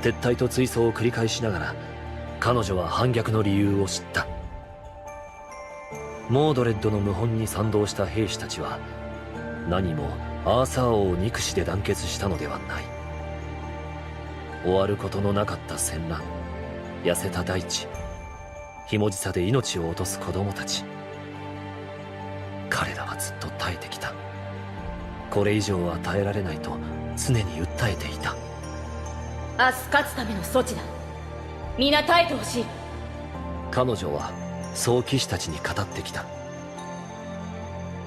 撤退と追走を繰り返しながら彼女は反逆の理由を知った。モードレッドの謀反に賛同した兵士たちは何もアーサー王を憎しで団結したのではない。終わることのなかった戦乱、痩せた大地、ひもじさで命を落とす子供たち。彼らはずっと耐えてきた。これ以上は耐えられないと常に訴えていた。明日勝つための措置だ。皆耐えてほしい。彼女はそう騎士たちに語ってきた。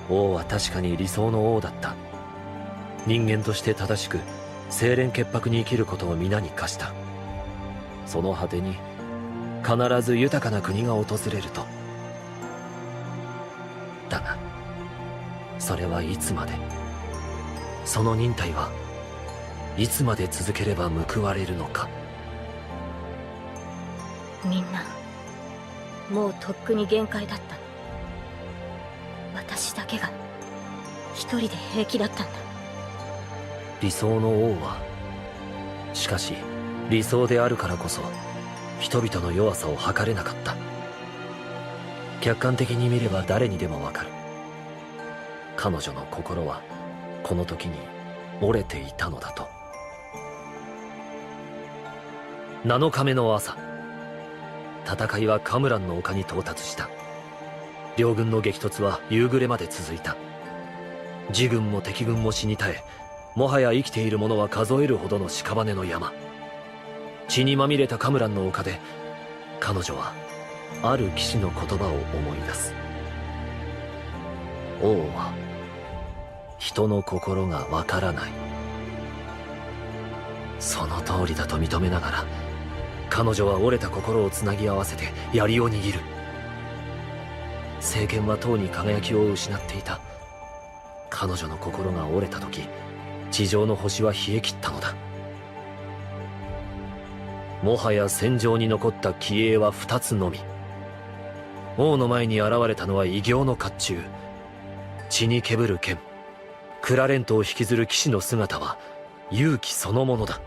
王は確かに理想の王だった。人間として正しく清廉潔白に生きることを皆に課した。その果てに必ず豊かな国が訪れると。だがそれはいつまで、その忍耐はいつまで続ければ報われるのか。みんなもうとっくに限界だった。私だけが一人で平気だったんだ。理想の王はしかし理想であるからこそ人々の弱さを測れなかった。客観的に見れば誰にでもわかる。彼女の心はこの時に折れていたのだと。7日目の朝、戦いはカムランの丘に到達した。両軍の激突は夕暮れまで続いた。自軍も敵軍も死に絶え、もはや生きている者は数えるほどの屍の山。血にまみれたカムランの丘で、彼女はある騎士の言葉を思い出す。王は人の心がわからない。その通りだと認めながら、彼女は折れた心をつなぎ合わせて槍を握る。政権はとうに輝きを失っていた。彼女の心が折れた時、地上の星は冷え切ったのだ。もはや戦場に残った騎兵は2つのみ。王の前に現れたのは異形の甲冑、血にけぶる剣、クラレントを引きずる騎士の姿は勇気そのものだ。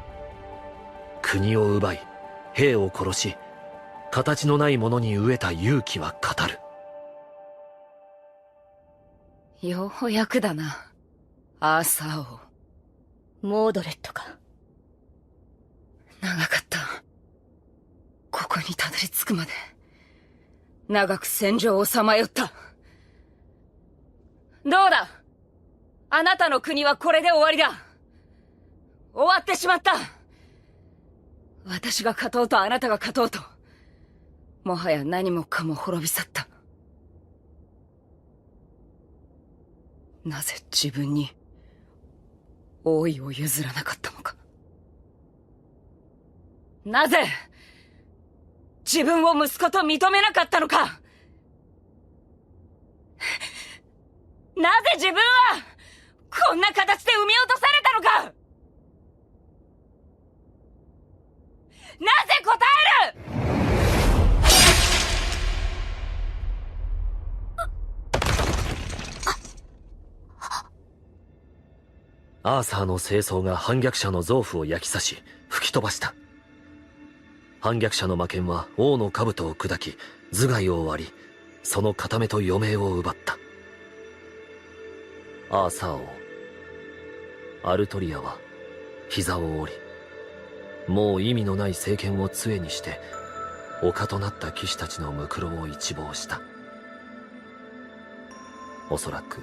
国を奪い兵を殺し、形のないものに飢えた勇気は語る。ようやくだな、アーサー王。モードレットか。長かった。ここにたどり着くまで長く戦場をさまよった。どうだ、あなたの国はこれで終わりだ。終わってしまった。私が勝とうとあなたが勝とうと、もはや何もかも滅び去った。なぜ自分に王位を譲らなかったのか。なぜ自分を息子と認めなかったのか。なぜ自分はこんな形で産み落とされたのか。なぜ答える。アーサーの清掃が反逆者の臓腑を焼き刺し吹き飛ばした。反逆者の魔剣は王の兜を砕き頭蓋を割り、その片目と余命を奪った。アーサー王アルトリアは膝を折り、もう意味のない政権を杖にして丘となった騎士たちのムクロを一望した。おそらく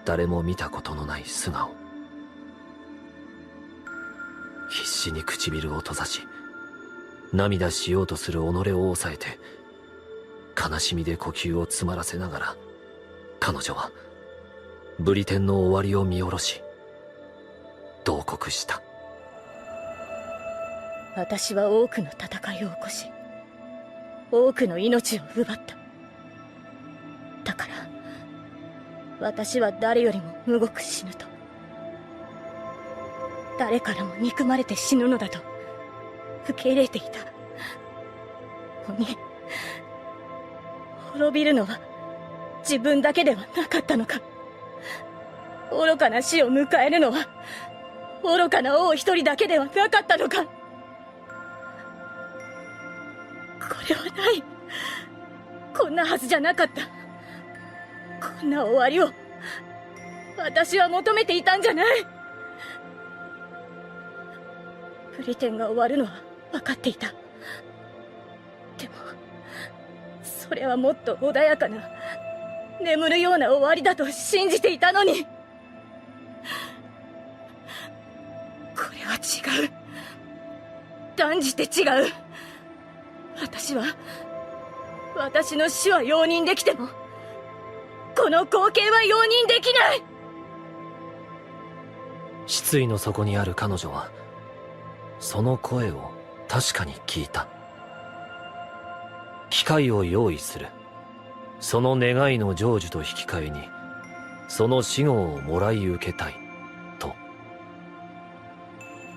誰も見たことのない素顔。必死に唇を閉ざし、涙しようとする己を抑えて、悲しみで呼吸を詰まらせながら、彼女はブリテンの終わりを見下ろし、慟哭した。私は多くの戦いを起こし、多くの命を奪った。だから私は誰よりもむごく死ぬと、誰からも憎まれて死ぬのだと受け入れていたのに、滅びるのは自分だけではなかったのか。愚かな死を迎えるのは愚かな王一人だけではなかったのか。これはない。こんなはずじゃなかった。こんな終わりを私は求めていたんじゃない。ブリテンが終わるのは分かっていた。でもそれはもっと穏やかな眠るような終わりだと信じていたのに。これは違う。断じて違う。私の死は容認できても、この光景は容認できない。失意の底にある彼女はその声を確かに聞いた。機会を用意する、その願いの成就と引き換えにその死後をもらい受けたいと。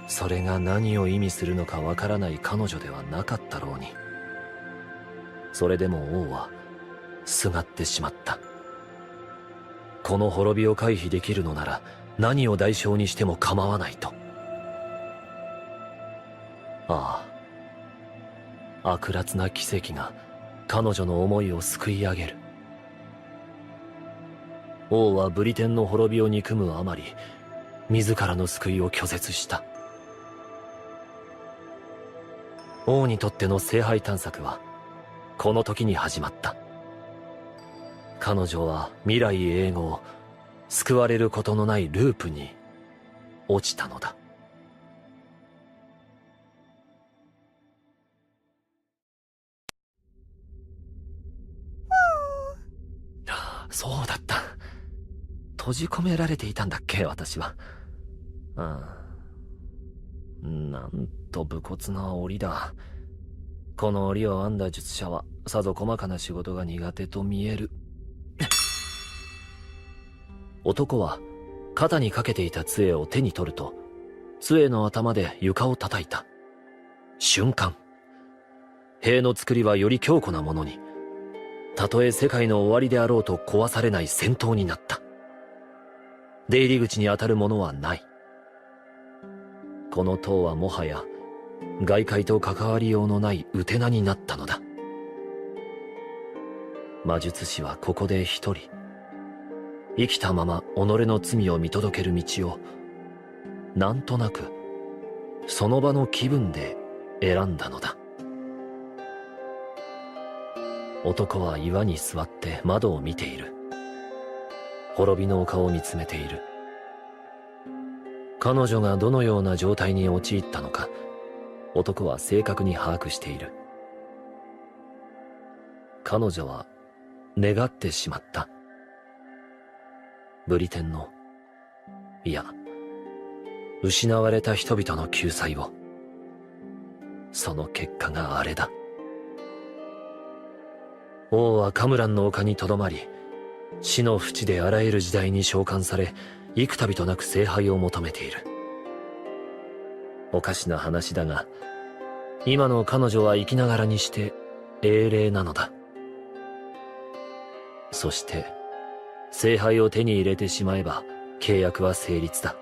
それが何を意味するのかわからない彼女ではなかったろうに。それでも王はすがってしまった。この滅びを回避できるのなら何を代償にしても構わないと。ああ、悪辣な奇跡が彼女の思いを救い上げる。王はブリテンの滅びを憎むあまり、自らの救いを拒絶した。王にとっての聖杯探索はこの時に始まった。彼女は未来永劫救われることのないループに落ちたのだ。そうだった。閉じ込められていたんだっけ、私は。なんと武骨な檻だ。この檻を編んだ術者はさぞ細かな仕事が苦手と見える。男は肩にかけていた杖を手に取ると、杖の頭で床を叩いた。瞬間、塀の作りはより強固なものに、たとえ世界の終わりであろうと壊されない戦闘になった。出入り口に当たるものはない。この塔はもはや外界と関わりようのないウテナになったのだ。魔術師はここで一人、生きたまま己の罪を見届ける道を、なんとなくその場の気分で選んだのだ。男は岩に座って窓を見ている。滅びの丘を見つめている。彼女がどのような状態に陥ったのか、男は正確に把握している。彼女は願ってしまった。ブリテンの、いや、失われた人々の救済を。その結果があれだ。王はカムランの丘にとどまり、死の淵であらゆる時代に召喚され、幾度となく聖杯を求めている。おかしな話だが、今の彼女は生きながらにして英霊なのだ。そして聖杯を手に入れてしまえば契約は成立だ。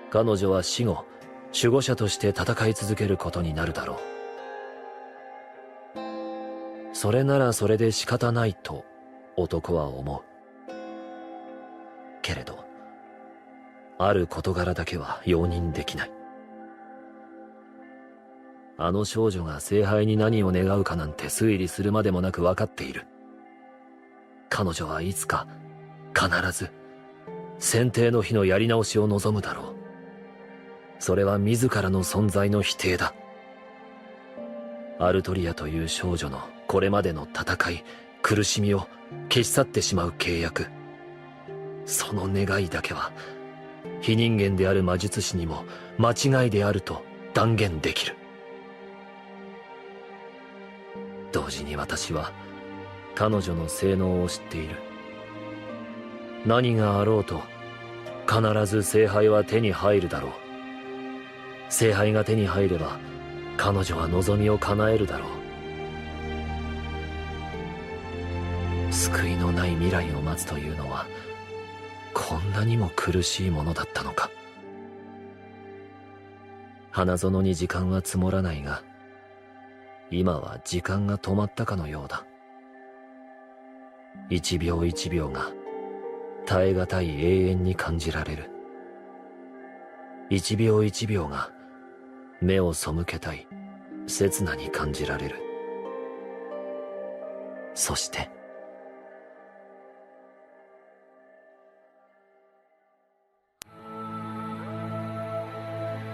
彼女は死後守護者として戦い続けることになるだろう。それならそれで仕方ないと男は思う。けれどある事柄だけは容認できない。あの少女が聖杯に何を願うかなんて推理するまでもなく分かっている。彼女はいつか必ず選定の日のやり直しを望むだろう。それは自らの存在の否定だ。アルトリアという少女のこれまでの戦い、苦しみを消し去ってしまう契約。その願いだけは非人間である魔術師にも間違いであると断言できる。同時に私は彼女の性能を知っている。何があろうと必ず聖杯は手に入るだろう。聖杯が手に入れば彼女は望みを叶えるだろう。救いのない未来を待つというのはこんなにも苦しいものだったのか。花園に時間は積もらないが、今は時間が止まったかのようだ。一秒一秒が耐え難い永遠に感じられる。一秒一秒が目を背けたい刹那に感じられる。そして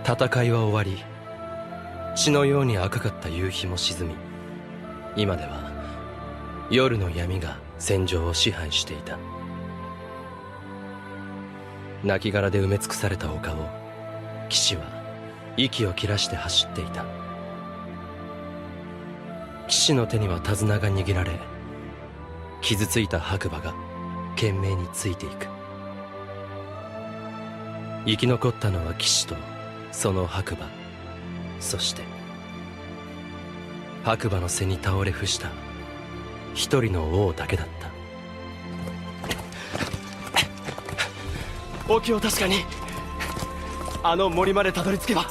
戦いは終わり、血のように赤かった夕日も沈み、今では夜の闇が戦場を支配していた。亡骸で埋め尽くされた丘を騎士は息を切らして走っていた。騎士の手には手綱が握られ、傷ついた白馬が懸命についていく。生き残ったのは騎士とその白馬、そして白馬の背に倒れ伏した一人の王だけだった。お気を確かに。あの森までたどり着けば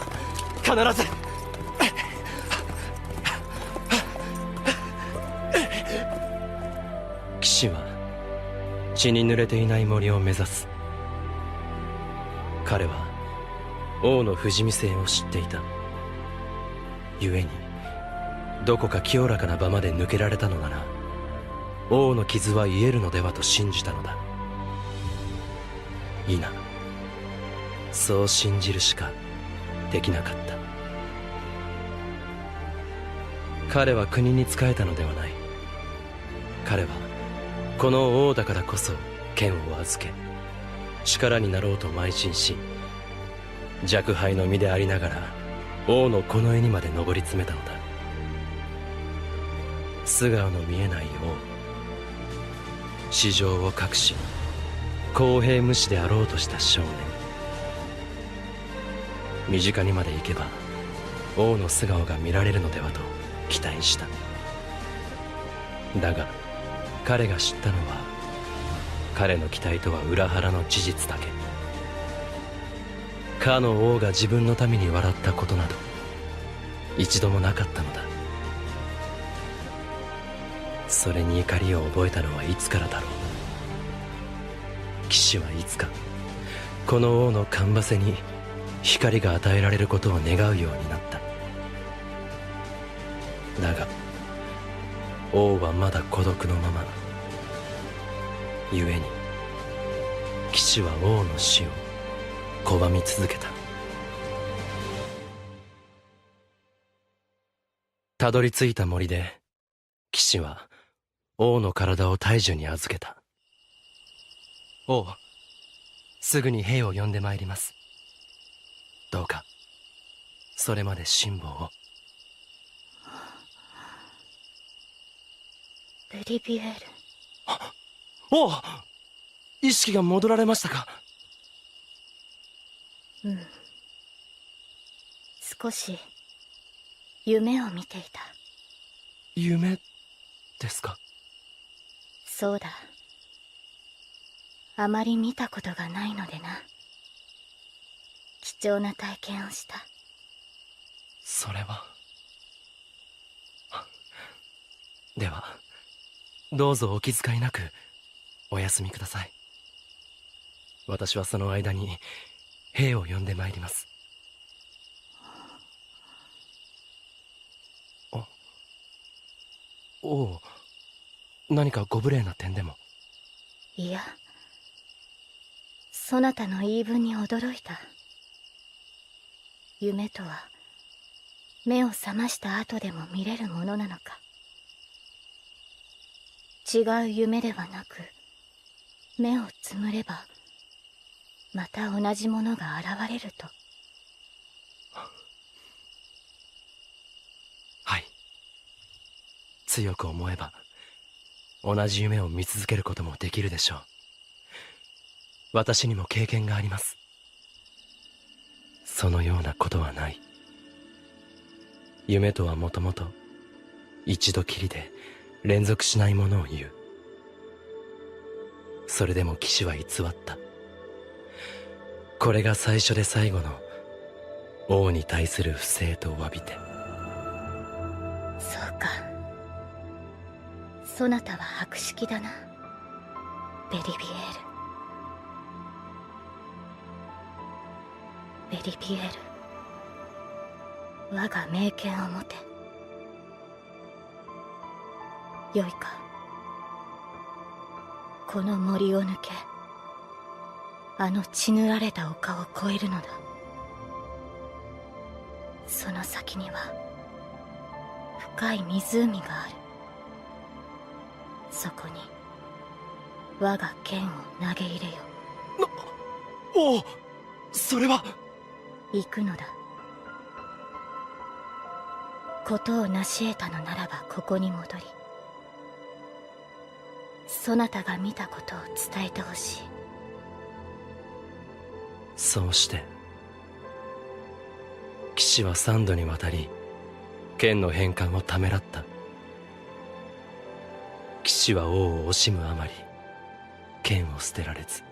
必ず。騎士は血に濡れていない森を目指す。彼は王の不死身性を知っていた。故にどこか清らかな場まで抜けられたのなら王の傷は癒えるのではと信じたのだ。否、そう信じるしかできなかった。彼は国に仕えたのではない。彼はこの王だからこそ剣を預け、力になろうと邁進し、若輩の身でありながら王のこの絵にまで上り詰めたのだ。素顔の見えない王、私情を隠し公平無視であろうとした少年。身近にまで行けば王の素顔が見られるのではと期待した。だが彼が知ったのは彼の期待とは裏腹の事実だけ。かの王が自分のために笑ったことなど一度もなかったのだ。それに怒りを覚えたのはいつからだろう。騎士はいつかこの王の芳背に光が与えられることを願うようになった。だが王はまだ孤独のまま。故に騎士は王の死を拒み続けた。たどり着いた森で騎士は王の体を大樹に預けた。王、すぐに兵を呼んでまいります。どうかそれまで辛抱を。ベリビエール。王、意識が戻られましたか？うん。少し夢を見ていた。夢ですか？そうだ。あまり見たことがないのでな。貴重な体験をした。それは。ではどうぞお気遣いなくお休みください。私はその間に兵を呼んでまいります。おう、何かご無礼な点でも？いや、そなたの言い分に驚いた。夢とは目を覚ました後でも見れるものなのか。違う夢ではなく、目をつむればまた同じものが現れると。はい。強く思えば同じ夢を見続けることもできるでしょう。私にも経験があります。そのようなことはない。夢とはもともと一度きりで連続しないものを言う。それでも騎士は偽った。これが最初で最後の王に対する不正と詫びて。そうか。そなたは博識だな、ベリビエール。ベリビエール、我が名犬を持て。よいか。この森を抜け、あの血塗られた丘を越えるのだ。その先には深い湖がある。そこに我が剣を投げ入れよ。おお、それは。行くのだ。ことを成し得たのならばここに戻り、そなたが見たことを伝えてほしい。そうして騎士は3度にわたり剣の返還をためらった。騎士は王を惜しむあまり剣を捨てられず、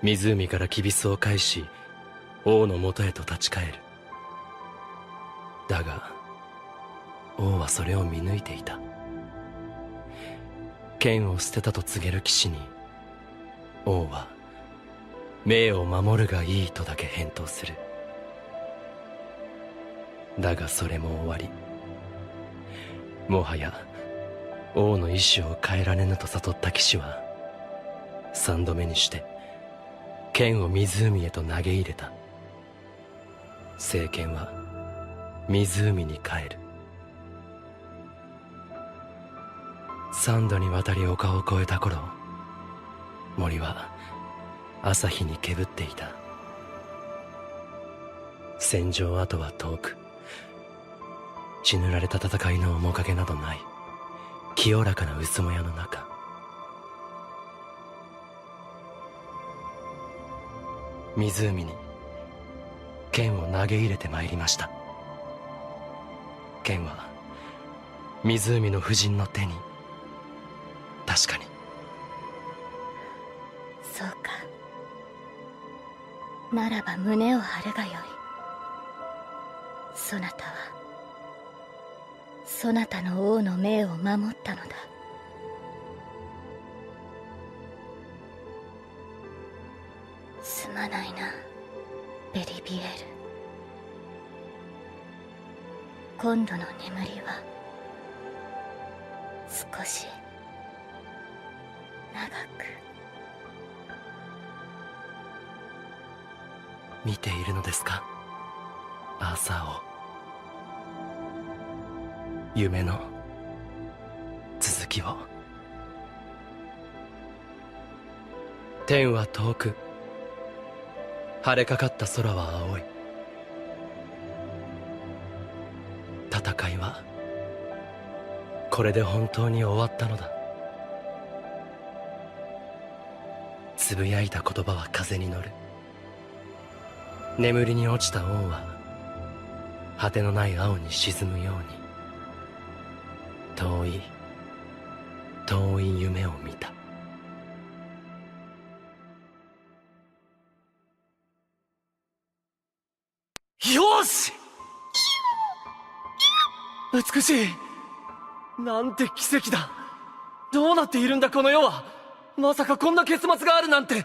湖からきびすを返し王のもとへと立ち返る。だが王はそれを見抜いていた。剣を捨てたと告げる騎士に王は命を守るがいいとだけ返答する。だがそれも終わり、もはや王の意志を変えられぬと悟った騎士は3度目にして剣を湖へと投げ入れた。聖剣は湖に帰る。3度にわたり丘を越えた頃、森は朝日にけぶっていた。戦場跡は遠く、血塗られた戦いの面影などない清らかな薄もやの中、湖に剣を投げ入れてまいりました。剣は湖の婦人の手に確かに。そうか。ならば胸を張るがよい。そなたはそなたの王の命を守ったのだ。すまないな、ベリビエール。今度の眠りは少し長く。見ているのですか、アーサーを。夢の続きを。天は遠く、晴れかかった空は青い。戦いはこれで本当に終わったのだ。つぶやいた言葉は風に乗る。眠りに落ちた王は果てのない青に沈むように遠い遠い夢を見た。よし！美しい！なんて奇跡だ！どうなっているんだこの世は！まさかこんな結末があるなんて！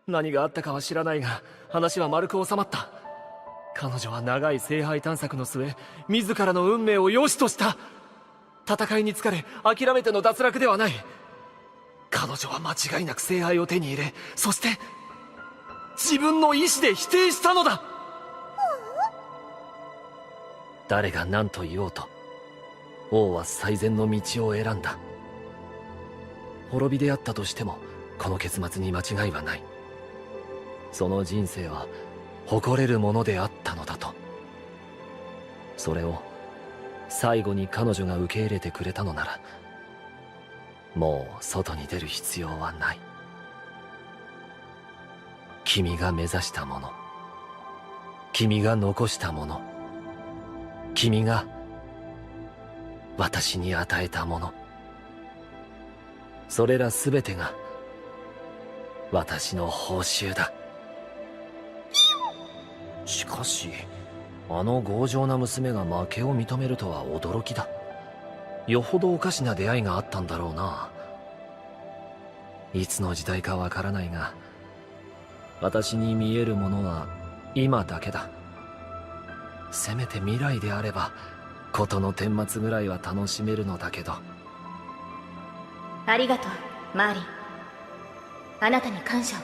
何があったかは知らないが、話は丸く収まった。彼女は長い聖杯探索の末、自らの運命を良しとした。戦いに疲れ、諦めての脱落ではない。彼女は間違いなく聖杯を手に入れ、そして、自分の意志で否定したのだ！誰が何と言おうと、王は最善の道を選んだ。滅びであったとしても、この結末に間違いはない。その人生は誇れるものであったのだと。それを最後に彼女が受け入れてくれたのなら、もう外に出る必要はない。君が目指したもの、君が残したもの、君が私に与えたもの、それら全てが私の報酬だ。しかし、あの強情な娘が負けを認めるとは驚きだ。よほどおかしな出会いがあったんだろうな。いつの時代かわからないが、私に見えるものは今だけだ。せめて未来であれば、事の顛末ぐらいは楽しめるのだけど。ありがとう、マーリン。あなたに感謝を。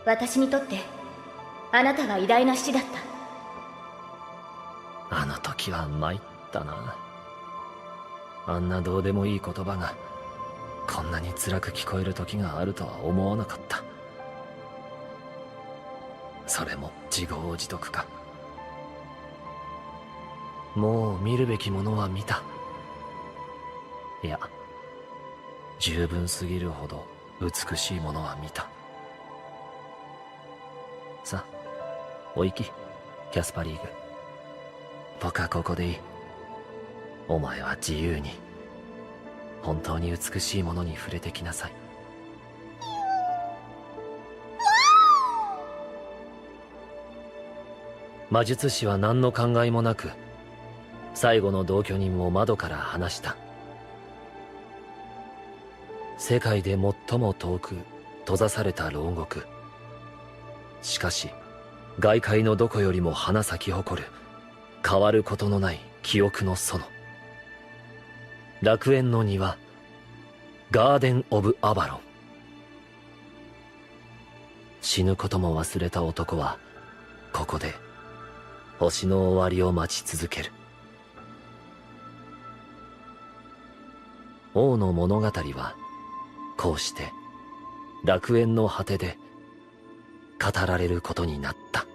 私にとってあなたは偉大な父だった。あの時は参ったな。あんなどうでもいい言葉がこんなに辛く聞こえる時があるとは思わなかった。それも自業自得か。もう見るべきものは見た。いや、十分すぎるほど美しいものは見た。さあ、お行き、キャスパリーグ。僕はここでいい。お前は自由に、本当に美しいものに触れてきなさい。魔術師は何の考えもなく、最後の同居人を窓から離した。世界で最も遠く閉ざされた牢獄。しかし外界のどこよりも花咲き誇る変わることのない記憶の園。楽園の庭、ガーデン・オブ・アバロン。死ぬことも忘れた男はここで星の終わりを待ち続ける。王の物語はこうして楽園の果てで語られることになった。